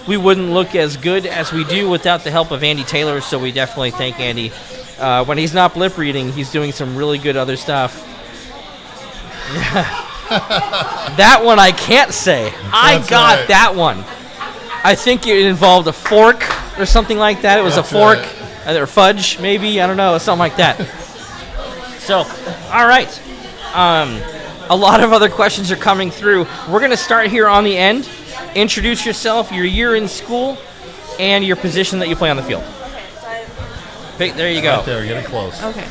We wouldn't look as good as we do without the help of Andy Taylor. So we definitely thank Andy. When he's not lip reading, he's doing some really good other stuff. That one I can't say. I got right. That one. I think it involved a fork or something like that. It was a fork or fudge, maybe. I don't know, something like that. So, all right. A lot of other questions are coming through. We're going to start here on the end. Introduce yourself, your year in school, and your position that you play on the field. Okay, there you go. Right there, getting close. Okay.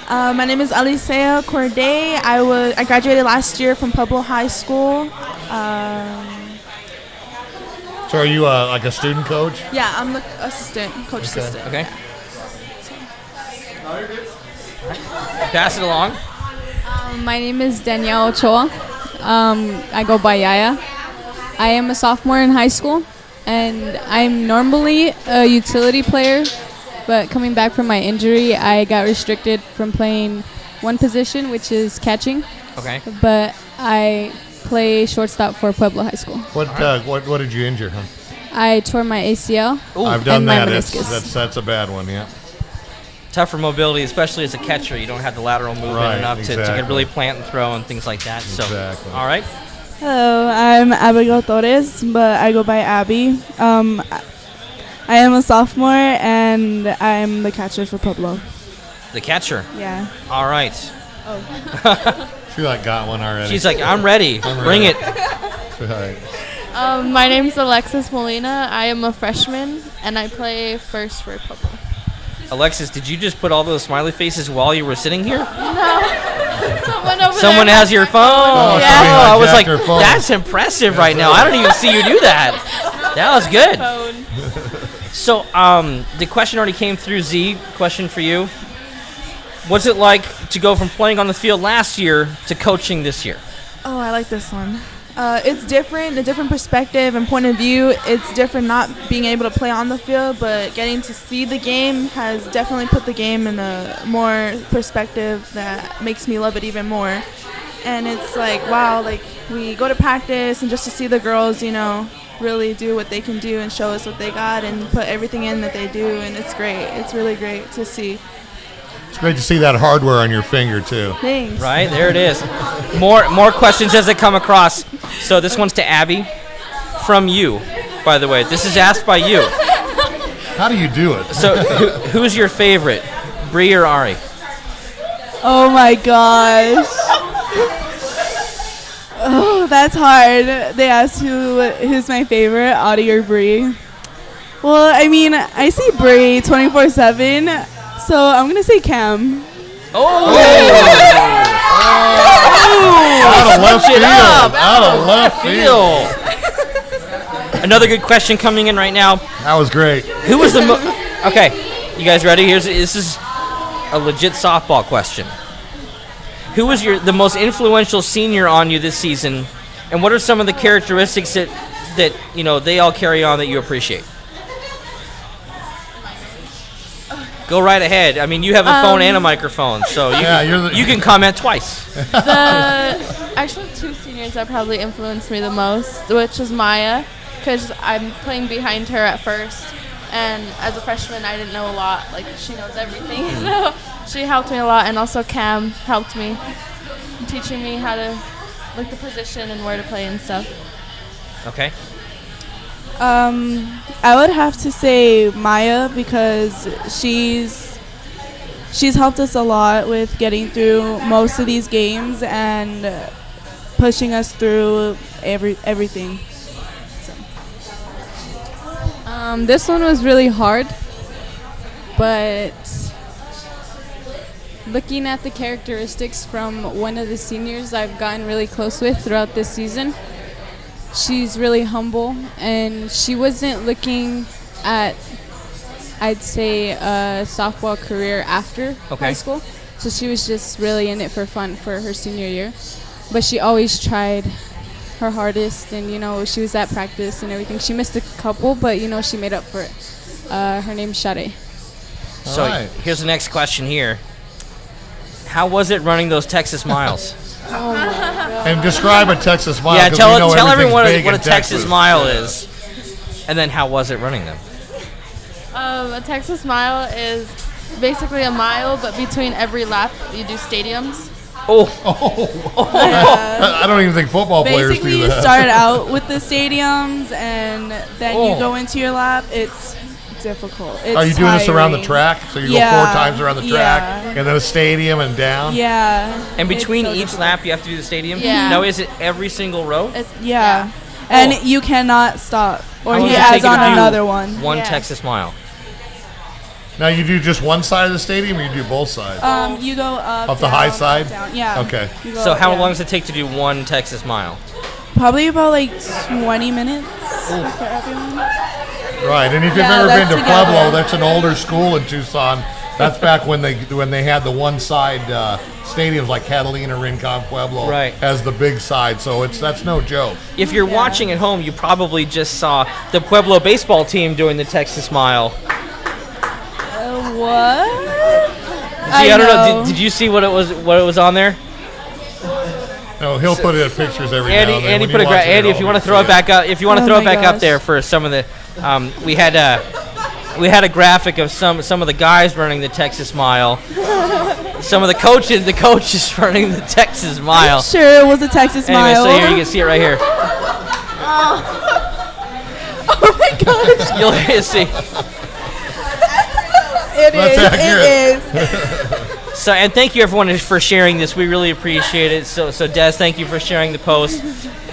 My name is Alicia Corday. I graduated last year from Pueblo High School. So are you like a student coach? Yeah, I'm the coach assistant. Okay. Pass it along. My name is Danielle Ochoa. I go by Yaya. I am a sophomore in high school, and I'm normally a utility player, but coming back from my injury, I got restricted from playing one position, which is catching. Okay. But I play shortstop for Pueblo High School. What did you injure, huh? I tore my ACL. Ooh. I've done and that. My meniscus. That's a bad one, yeah. Tough for mobility, especially as a catcher. You don't have the lateral movement enough to really plant and throw and things like that. So, all right. Hello, I'm Abigail Torres, but I go by Abby. I am a sophomore, and I'm the catcher for Pueblo. The catcher? Yeah. All right. Oh. She got one already. She's like, I'm ready. Bring it. Right. My name's Alexis Molina. I am a freshman, and I play first for Pueblo. Alexis, did you just put all those smiley faces while you were sitting here? No. Someone has your phone. Yeah. I was like, that's impressive right now. I don't even see you do that. That was good. So, the question already came through. Z, question for you. What's it like to go from playing on the field last year to coaching this year? Oh, I like this one. It's different, a different perspective and point of view. It's different not being able to play on the field, but getting to see the game has definitely put the game in a more perspective that makes me love it even more. And it's like, wow, like we go to practice and just to see the girls, really do what they can do and show us what they got and put everything in that they do, and it's great. It's really great to see. It's great to see that hardware on your finger too. Thanks. Right, there it is. More questions as they come across. So this one's to Abby from you, by the way. This is asked by you. How do you do it? So who's your favorite, Bree or Ari? Oh my gosh. Oh, that's hard. They asked who's my favorite, Audie or Bree. Well, I mean, I see Bree 24/7, so I'm gonna say Cam. Out of left field. Out of left field. Another good question coming in right now. That was great. Who was the Okay, you guys ready? This is a legit softball question. Who was the most influential senior on you this season, and what are some of the characteristics that they all carry on that you appreciate? Go right ahead. I mean, you have a phone and a microphone, so you can comment twice. Actually, two seniors that probably influenced me the most, which is Maya, because I'm playing behind her at first, and as a freshman, I didn't know a lot. Like, she knows everything. So she helped me a lot, and also Cam helped me, teaching me how to the position and where to play and stuff. Okay. I would have to say Maya because she's helped us a lot with getting through most of these games and pushing us through everything. So. This one was really hard, but looking at the characteristics from one of the seniors I've gotten really close with throughout this season, she's really humble, and she wasn't looking at, I'd say, a softball career after high school. So she was just really in it for fun for her senior year. But she always tried her hardest, and, she was at practice and everything. She missed a couple, but, she made up for it. Her name's Shade. So here's the next question here. How was it running those Texas miles? Oh my God. And describe a Texas mile. Yeah, tell everyone what a Texas mile is, and then how was it running them? A Texas mile is basically a mile, but between every lap you do stadiums. I don't even think football players do that. Basically, you start out with the stadiums, and then you go into your lap. It's difficult. It's Are you doing this around the track? So you go 4 times around the track, and then a stadium and down? Yeah. And between each lap, you have to do the stadium? Yeah. Now, is it every single row? And you cannot stop. Or How he long does it adds take you to on do another one. One Texas mile. Now, you do just one side of the stadium, or you do both sides? You go up the high side? Down. Yeah. Okay. So how long does it take to do one Texas mile? Probably about 20 minutes for everyone. Right, and if you've ever been to Pueblo, that's an older school in Tucson. That's back when they had the one side stadiums like Catalina, Rincon, Pueblo as the big side. So that's no joke. If you're watching at home, you probably just saw the Pueblo baseball team doing the Texas mile. What? See, I don't know. Did you see what it was on there? No, he'll put it in pictures every now and then. Andy, Andy, if you want to throw it back up, up there for some of the, we had a graphic of some of the guys running the Texas mile. Some of the coaches running the Texas mile. I'm sure it was a Texas mile. So here you can see it right here. Oh my gosh! You'll see. It is. So, and thank you everyone for sharing this. We really appreciate it. So Des, thank you for sharing the post.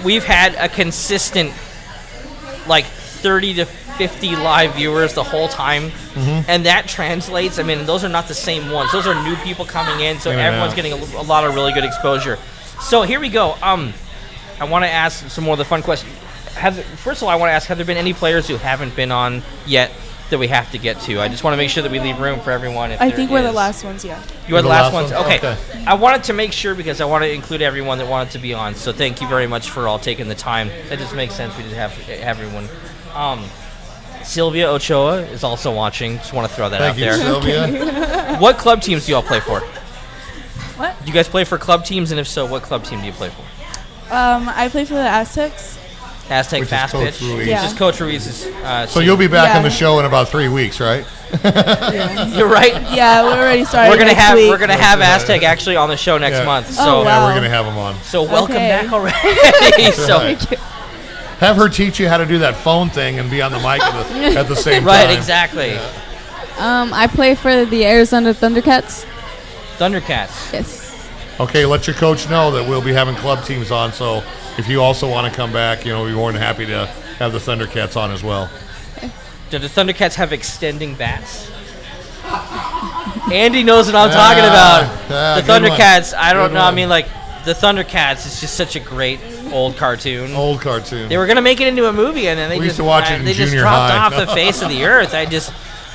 We've had a consistent 30 to 50 live viewers the whole time, and that translates. I mean, those are not the same ones. Those are new people coming in, so everyone's getting a lot of really good exposure. So here we go. I want to ask some more of the fun questions. First of all, I want to ask, have there been any players who haven't been on yet that we have to get to? I just want to make sure that we leave room for everyone. I think we're the last ones, yeah. You are the last ones? Okay. I wanted to make sure because I want to include everyone that wanted to be on. So thank you very much for all taking the time. That just makes sense. We did have everyone. Sylvia Ochoa is also watching. Just want to throw that out there. Thank you, Sylvia. What club teams do you all play for? What? Do you guys play for club teams? And if so, what club team do you play for? I play for the Aztecs. Aztec Fast Pitch. Yeah. Just Coach Ruiz's. So you'll be back on the show in about 3 weeks, right? You're right. Yeah, we're already starting. We're gonna have Aztec actually on the show next month. So we're gonna have him on. So welcome back already. So have her teach you how to do that phone thing and be on the mic at the same time. Right, exactly. I play for the Arizona Thundercats. Thundercats. Yes. Okay, let your coach know that we'll be having club teams on. So if you also want to come back, we're more than happy to have the Thundercats on as well. Do the Thundercats have extending bats? Andy knows what I'm talking about. The Thundercats, I don't know. I mean, the Thundercats is just such a great old cartoon. Old cartoon. They were going to make it into a movie, and then they used to watch it in they just junior dropped high. off the face of the earth.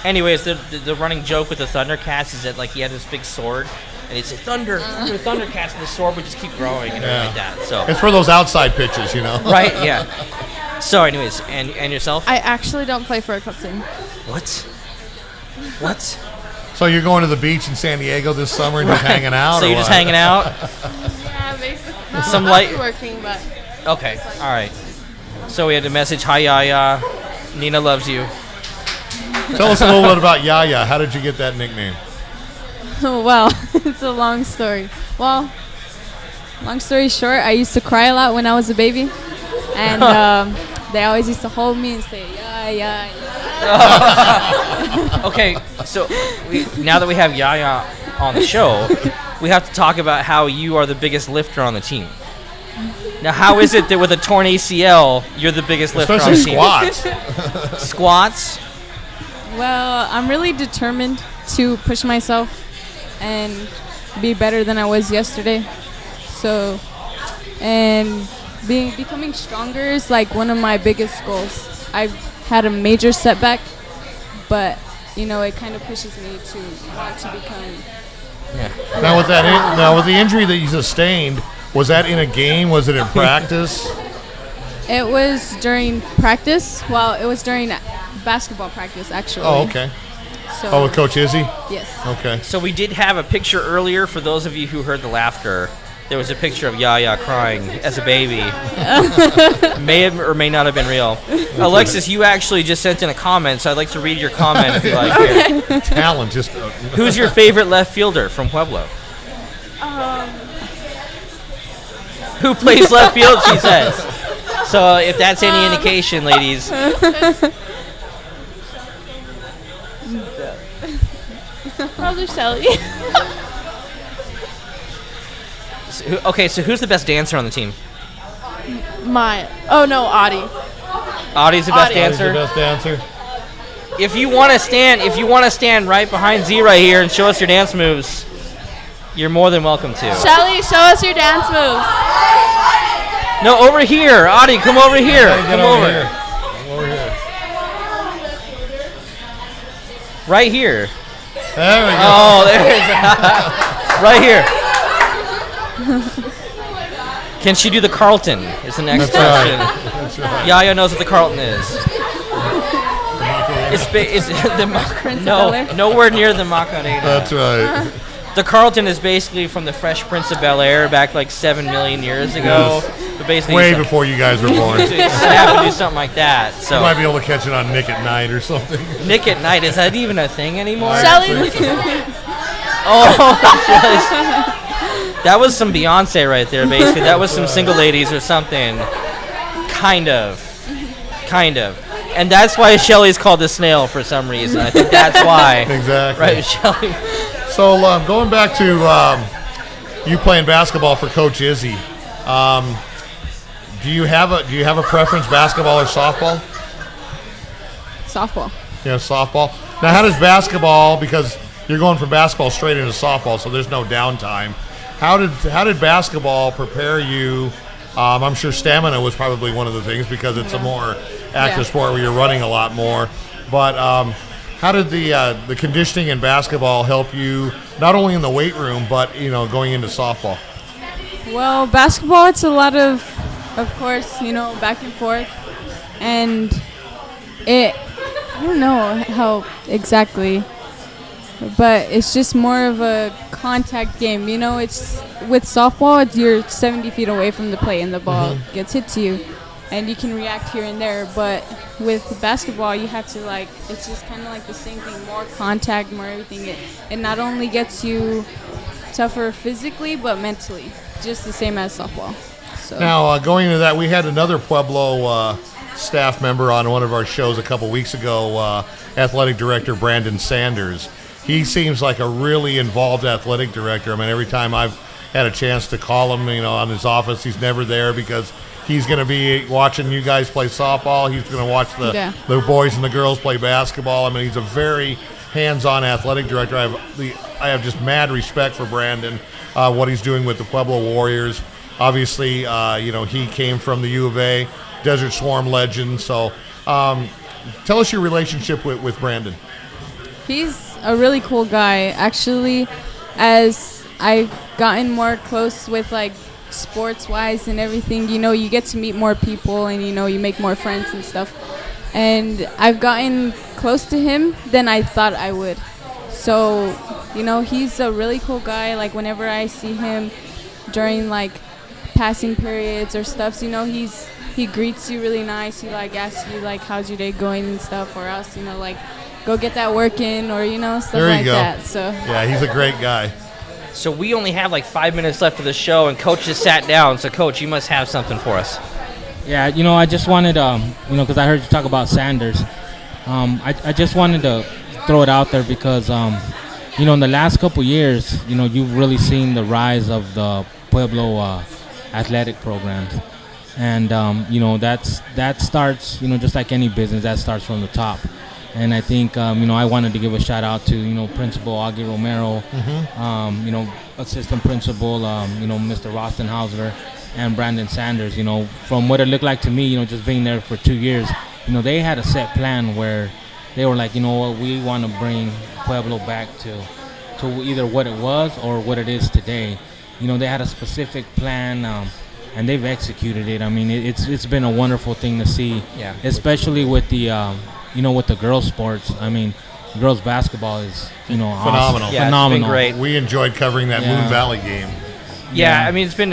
Anyways, the running joke with the Thundercats is that he had this big sword, and he'd say Thundercats, and the sword would just keep growing and everything like that. So it's for those outside pitches, Right? Yeah. So, anyways, and yourself? I actually don't play for a club team. What? So you're going to the beach in San Diego this summer and just hanging out? So you're just hanging out? Yeah, basically. Some light working, but. Okay. All right. So we had a message. Hi, Yaya. Nina loves you. Tell us a little bit about Yaya. How did you get that nickname? Well, it's a long story. Well, long story short, I used to cry a lot when I was a baby. And they always used to hold me and say, yeah. Okay, so now that we have Yaya on the show, we have to talk about how you are the biggest lifter on the team. Now, how is it that with a torn ACL, you're the biggest lifter on the team? Especially squats. Squats? Well, I'm really determined to push myself and be better than I was yesterday. So, and becoming stronger is like one of my biggest goals. I've had a major setback, but it kind of pushes me to want to become. Yeah. Now with the injury that you sustained, was that in a game? Was it in practice? It was during practice. Well, it was during basketball practice, actually. Oh, okay. So, with Coach Izzy? Yes. Okay. So we did have a picture earlier. For those of you who heard the laughter, there was a picture of Yaya crying as a baby. May have or may not have been real. Alexis, you actually just sent in a comment, so I'd like to read your comment if you like. Okay. Here. Talent. Just. Who's your favorite left fielder from Pueblo? Who plays left field, she says. So if that's any indication, ladies. Probably Shelly. So who's the best dancer on the team? Maya. Oh no, Audie. Audie's the best dancer. Audie's the best dancer. If you want to stand right behind Z right here and show us your dance moves, you're more than welcome to. Shelly, show us your dance moves. No, over here. Audie, come over here. Come over here. Come over here. Right here. There we go. Oh, there it is. Right here. Can she do the Carlton? Is the next question. Right. That's right. Yaya knows what the Carlton is. It's the nowhere near the Macarena. That's right. The Carlton is basically from the Fresh Prince of Bel-Air back like 7 million years ago. Yes. But basically way before you guys were born. You have to do something like that. So you might be able to catch it on Nick at Night or something. Nick at Night, is that even a thing anymore? Shelly. That was some Beyonce right there, basically. That was some Single Ladies or something. Kind of. And that's why Shelly's called the snail for some reason. I think that's why. Exactly. Right, Shelly? So going back to you playing basketball for Coach Izzy, do you have a preference, basketball or softball? Softball. Yeah, softball. Now, how does basketball, because you're going from basketball straight into softball, so there's no downtime. How did basketball prepare you? I'm sure stamina was probably one of the things because it's a more active sport where you're running a lot more. But how did the conditioning in basketball help you, not only in the weight room, but going into softball? Well, basketball, it's a lot of course, back and forth, and I don't know how exactly, but it's just more of a contact game. It's with softball, you're 70 feet away from the plate and the ball gets hit to you, and you can react here and there. But with basketball, you have to it's just kind of like the same thing, more contact, more everything. It not only gets you tougher physically, but mentally, just the same as softball. So. Now, going into that, we had another Pueblo staff member on one of our shows a couple weeks ago, athletic director Brandon Sanders. He seems like a really involved athletic director. I mean, every time I've had a chance to call him, on his office, he's never there because he's going to be watching you guys play softball. He's going to watch the boys and the girls play basketball. I mean, he's a very hands-on athletic director. I have just mad respect for Brandon, what he's doing with the Pueblo Warriors. Obviously, he came from the U of A, Desert Swarm legend. So tell us your relationship with Brandon. He's a really cool guy. Actually, as I've gotten more close with sports-wise and everything, you get to meet more people and, you make more friends and stuff. And I've gotten close to him than I thought I would. So, he's a really cool guy. Whenever I see him during, passing periods or stuff, he greets you really nice. He asks you how's your day going and stuff, or else go get that work in, or stuff There you like go. that. So yeah, he's a great guy. So we only have like 5 minutes left of the show, and Coach just sat down. So, Coach, you must have something for us. Yeah, I just wanted, because I heard you talk about Sanders. I just wanted to throw it out there because, in the last couple years, you've really seen the rise of the Pueblo athletic programs. And, that starts, just like any business, that starts from the top. And I think, I wanted to give a shout out to, Principal Augie Romero, Assistant Principal, Mr. Rostenhauser, and Brandon Sanders. From what it looked like to me, just being there for 2 years, they had a set plan where they were like, we want to bring Pueblo back to either what it was or what it is today. They had a specific plan, and they've executed it. I mean, it's been a wonderful thing to see, especially with the with the girls' sports. I mean, girls' basketball is, phenomenal. Awesome. Yeah, phenomenal. it's been great. We enjoyed covering that Moon Valley game. Yeah, I mean, it's been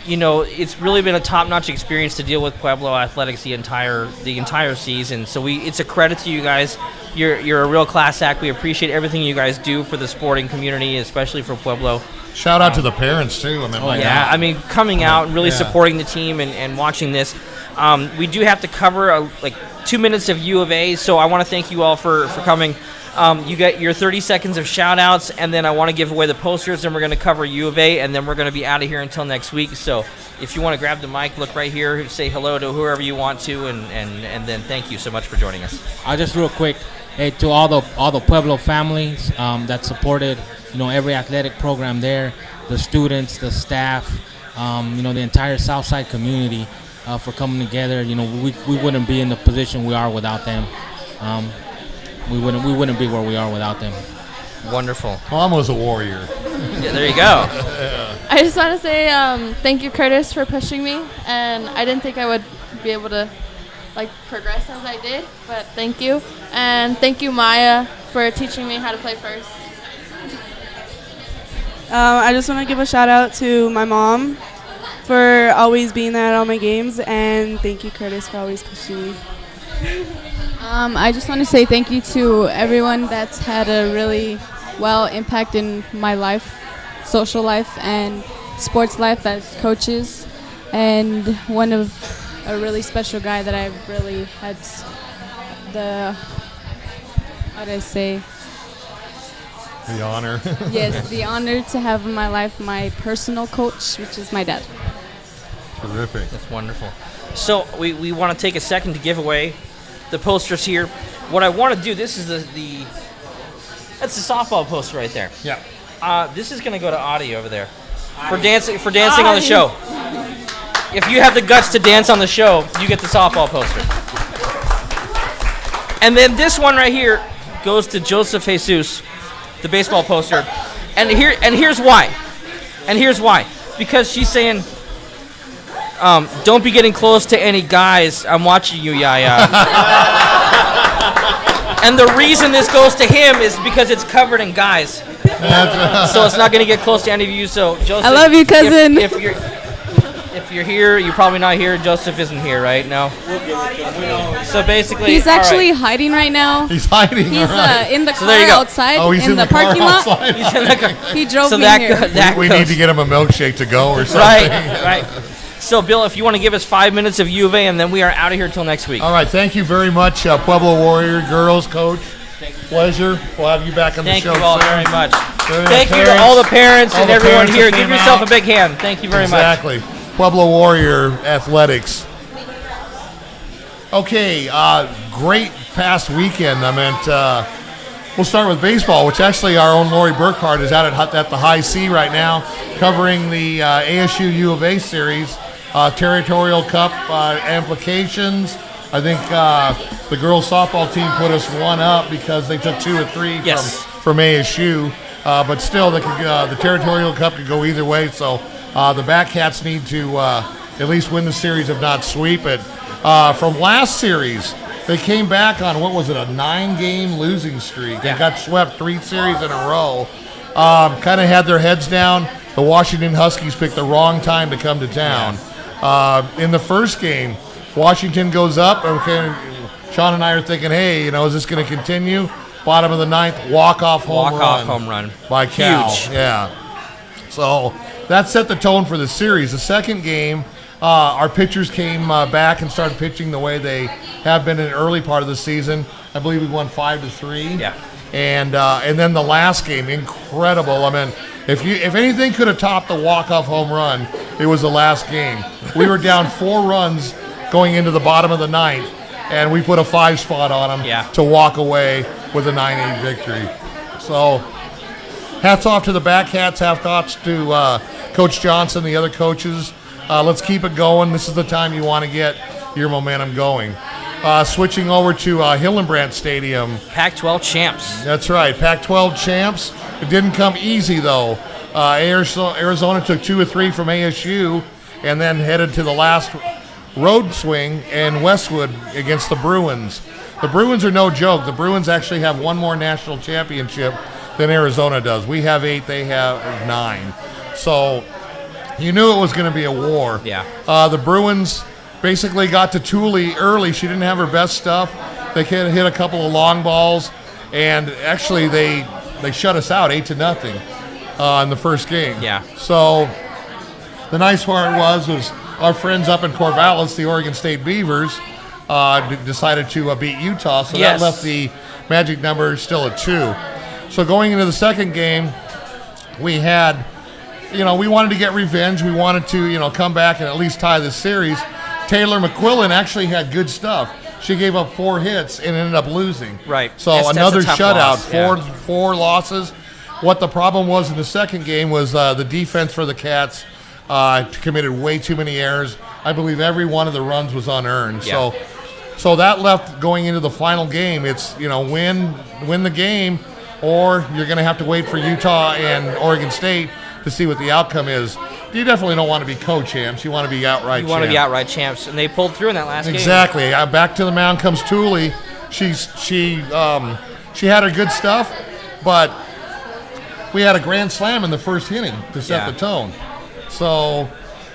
it's really been a top-notch experience to deal with Pueblo athletics the entire season. So it's a credit to you guys. You're a real class act. We appreciate everything you guys do for the sporting community, especially for Pueblo. Shout out to the parents too. I mean, coming out and really supporting the team and watching this. We do have to cover 2 minutes of U of A, so I want to thank you all for coming. You get your 30 seconds of shout-outs, and then I want to give away the posters, and we're going to cover U of A, and then we're going to be out of here until next week. So if you want to grab the mic, look right here, say hello to whoever you want to, and then thank you so much for joining us. I'll just real quick, to all the Pueblo families that supported, every athletic program there, the students, the staff, the entire Southside community for coming together. We wouldn't be in the position we are without them. We wouldn't be where we are without them. Wonderful. Mom was a warrior. Yeah, there you go. I just want to say thank you, Curtis, for pushing me, and I didn't think I would be able to progress as I did, but thank you. And thank you, Maya, for teaching me how to play first. I just want to give a shout out to my mom for always being there at all my games, and thank you, Curtis, for always pushing me. I just want to say thank you to everyone that's had a really impact in my life, social life, and sports life as coaches, and a really special guy that I really had the honor. Yes, the honor to have in my life my personal coach, which is my dad. Terrific. That's wonderful. So we want to take a second to give away the posters here. What I want to do, this is that's the softball poster right there. Yeah. This is going to go to Audie over there for dancing on the show. If you have the guts to dance on the show, you get the softball poster. And then this one right here goes to Joseph Jesus, the baseball poster. And here's why. Because she's saying, don't be getting close to any guys. I'm watching you, Yaya. And the reason this goes to him is because it's covered in guys. So it's not going to get close to any of you. So Joseph, I love you, cousin. If you're here, you're probably not here. Joseph isn't here, right? No. So basically, he's actually hiding right now. He's hiding. He's in the car outside. Oh, he's in the parking lot. He's in the car. He drove me here. We need to get him a milkshake to go or something. Right. So, Bill, if you want to give us 5 minutes of U of A, and then we are out of here till next week. All right. Thank you very much, Pueblo Warrior girls coach. Pleasure. We'll have you back on the show. Thank you all very much. Thank you to all the parents and everyone here. Give yourself a big hand. Thank you very much. Exactly. Pueblo Warrior Athletics. Okay. Great past weekend. I meant we'll start with baseball, which actually our own Lori Burkhart is out at the High C right now, covering the ASU U of A series, Territorial Cup implications. I think the girls softball team put us one up because they took 2 or 3 from ASU, but still the Territorial Cup could go either way. So the Batcats need to at least win the series, if not sweep it. From last series, they came back on, what was it, a 9-game losing streak. They got swept 3 series in a row. Kind of had their heads down. The Washington Huskies picked the wrong time to come to town. In the first game, Washington goes up. Okay, Sean and I are thinking, hey, is this going to continue? bottom of the ninth, walk-off home run by Cal. Huge. Yeah. So that set the tone for the series. The second game, our pitchers came back and started pitching the way they have been in the early part of the season. I believe we won 5-3. Yeah. And then the last game, incredible. I mean, if anything could have topped the walk-off home run, it was the last game. We were down 4 runs going into the bottom of the ninth, and we put a 5 spot on them to walk away with a 9-8 victory. So hats off to the Backhats, hats off to Coach Johnson, the other coaches. Let's keep it going. This is the time you want to get your momentum going. Switching over to Hillenbrand Stadium. Pac-12 champs. That's right, Pac-12 champs. It didn't come easy, though. Arizona took 2 or 3 from ASU and then headed to the last road swing in Westwood against the Bruins. The Bruins are no joke. The Bruins actually have one more national championship than Arizona does. We have 8, they have 9. So you knew it was going to be a war. Yeah. The Bruins basically got to Thule early. She didn't have her best stuff. They hit a couple of long balls, and actually they shut us out 8-0 in the first game. Yeah. So the nice part was our friends up in Corvallis, the Oregon State Beavers, decided to beat Utah, so that left the magic number still at 2. So going into the second game, we had, we wanted to get revenge. We wanted to, come back and at least tie the series. Taylor McQuillan actually had good stuff. She gave up 4 hits and ended up losing. Right. So that's another a tough shutout, loss. four losses. What the problem was in the second game was the defense for the Cats committed way too many errors. I believe every one of the runs was unearned. Yeah. So that left going into the final game. It's, win the game, or you're going to have to wait for Utah and Oregon State to see what the outcome is. You definitely don't want to be co-champs. You want to be outright champs. You want to be outright champs, and they pulled through in that last game. Exactly. Back to the mound comes Thule. She had her good stuff, but we had a grand slam in the first inning to set the tone. So,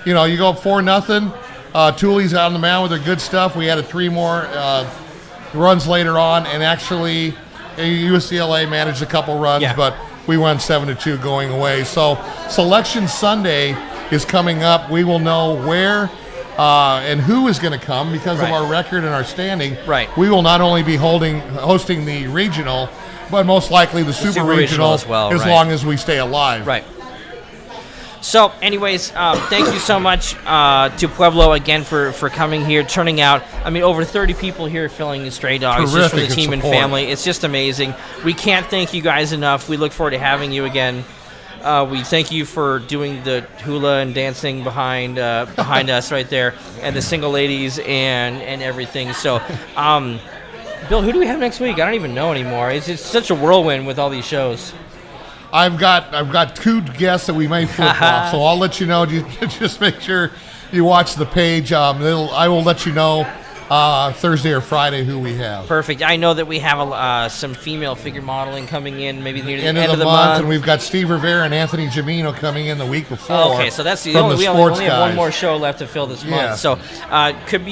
you go up 4-0. Thule's out on the mound with her good stuff. We had 3 more runs later on, and actually UCLA managed a couple runs, but we won 7-2 going away. So Selection Sunday is coming up. We will know where and who is going to come because of our record and our standing. Right. We will not only be hosting the regional, but most likely the super regional as well, as long as we stay alive. Right. So, anyways, thank you so much to Pueblo again for coming here, turning out. I mean, over 30 people here filling the Stray Dogs just for the team and family. It's just amazing. We can't thank you guys enough. We look forward to having you again. We thank you for doing the hula and dancing behind us right there, and the single ladies and everything. So, Bill, who do we have next week? I don't even know anymore. It's just such a whirlwind with all these shows. I've got 2 guests that we may flip flop, so I'll let you know. Just make sure you watch the page. I will let you know Thursday or Friday who we have. Perfect. I know that we have some female figure modeling coming in maybe near the end of the month, and we've got Steve Rivera and Anthony Gimino coming in the week before. Okay, so that's we only have one more show left to fill this month. So it could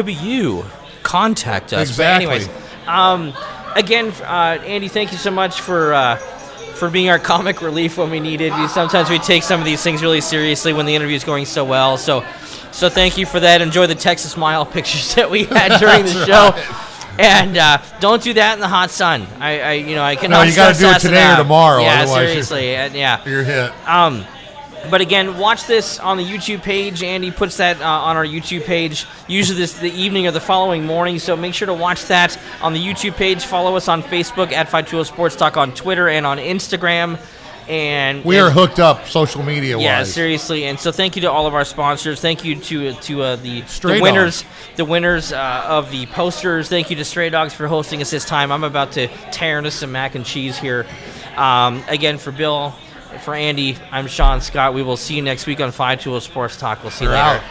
be you. Contact us. Exactly. But anyways, again, Andy, thank you so much for being our comic relief when we needed. Sometimes we take some of these things really seriously when the interview is going so well. So thank you for that. Enjoy the Texas Smile pictures that we had during the show. Right. And don't do that in the hot sun. I cannot. No, you got to do it today or tomorrow. Yeah, otherwise seriously. You're hit. But again, watch this on the YouTube page. Andy puts that on our YouTube page, usually the evening or the following morning. So make sure to watch that on the YouTube page. Follow us on Facebook at 520SportsTalk, on Twitter and on Instagram. And we are hooked up social media wise. Yeah, seriously. And so thank you to all of our sponsors. Thank you to the winners of the posters. Thank you to Stray Dogs for hosting us this time. I'm about to tear into some mac and cheese here. Again, for Bill. For Andy, I'm Sean Scott. We will see you next week on 520 Sports Talk. We'll see you later. Out.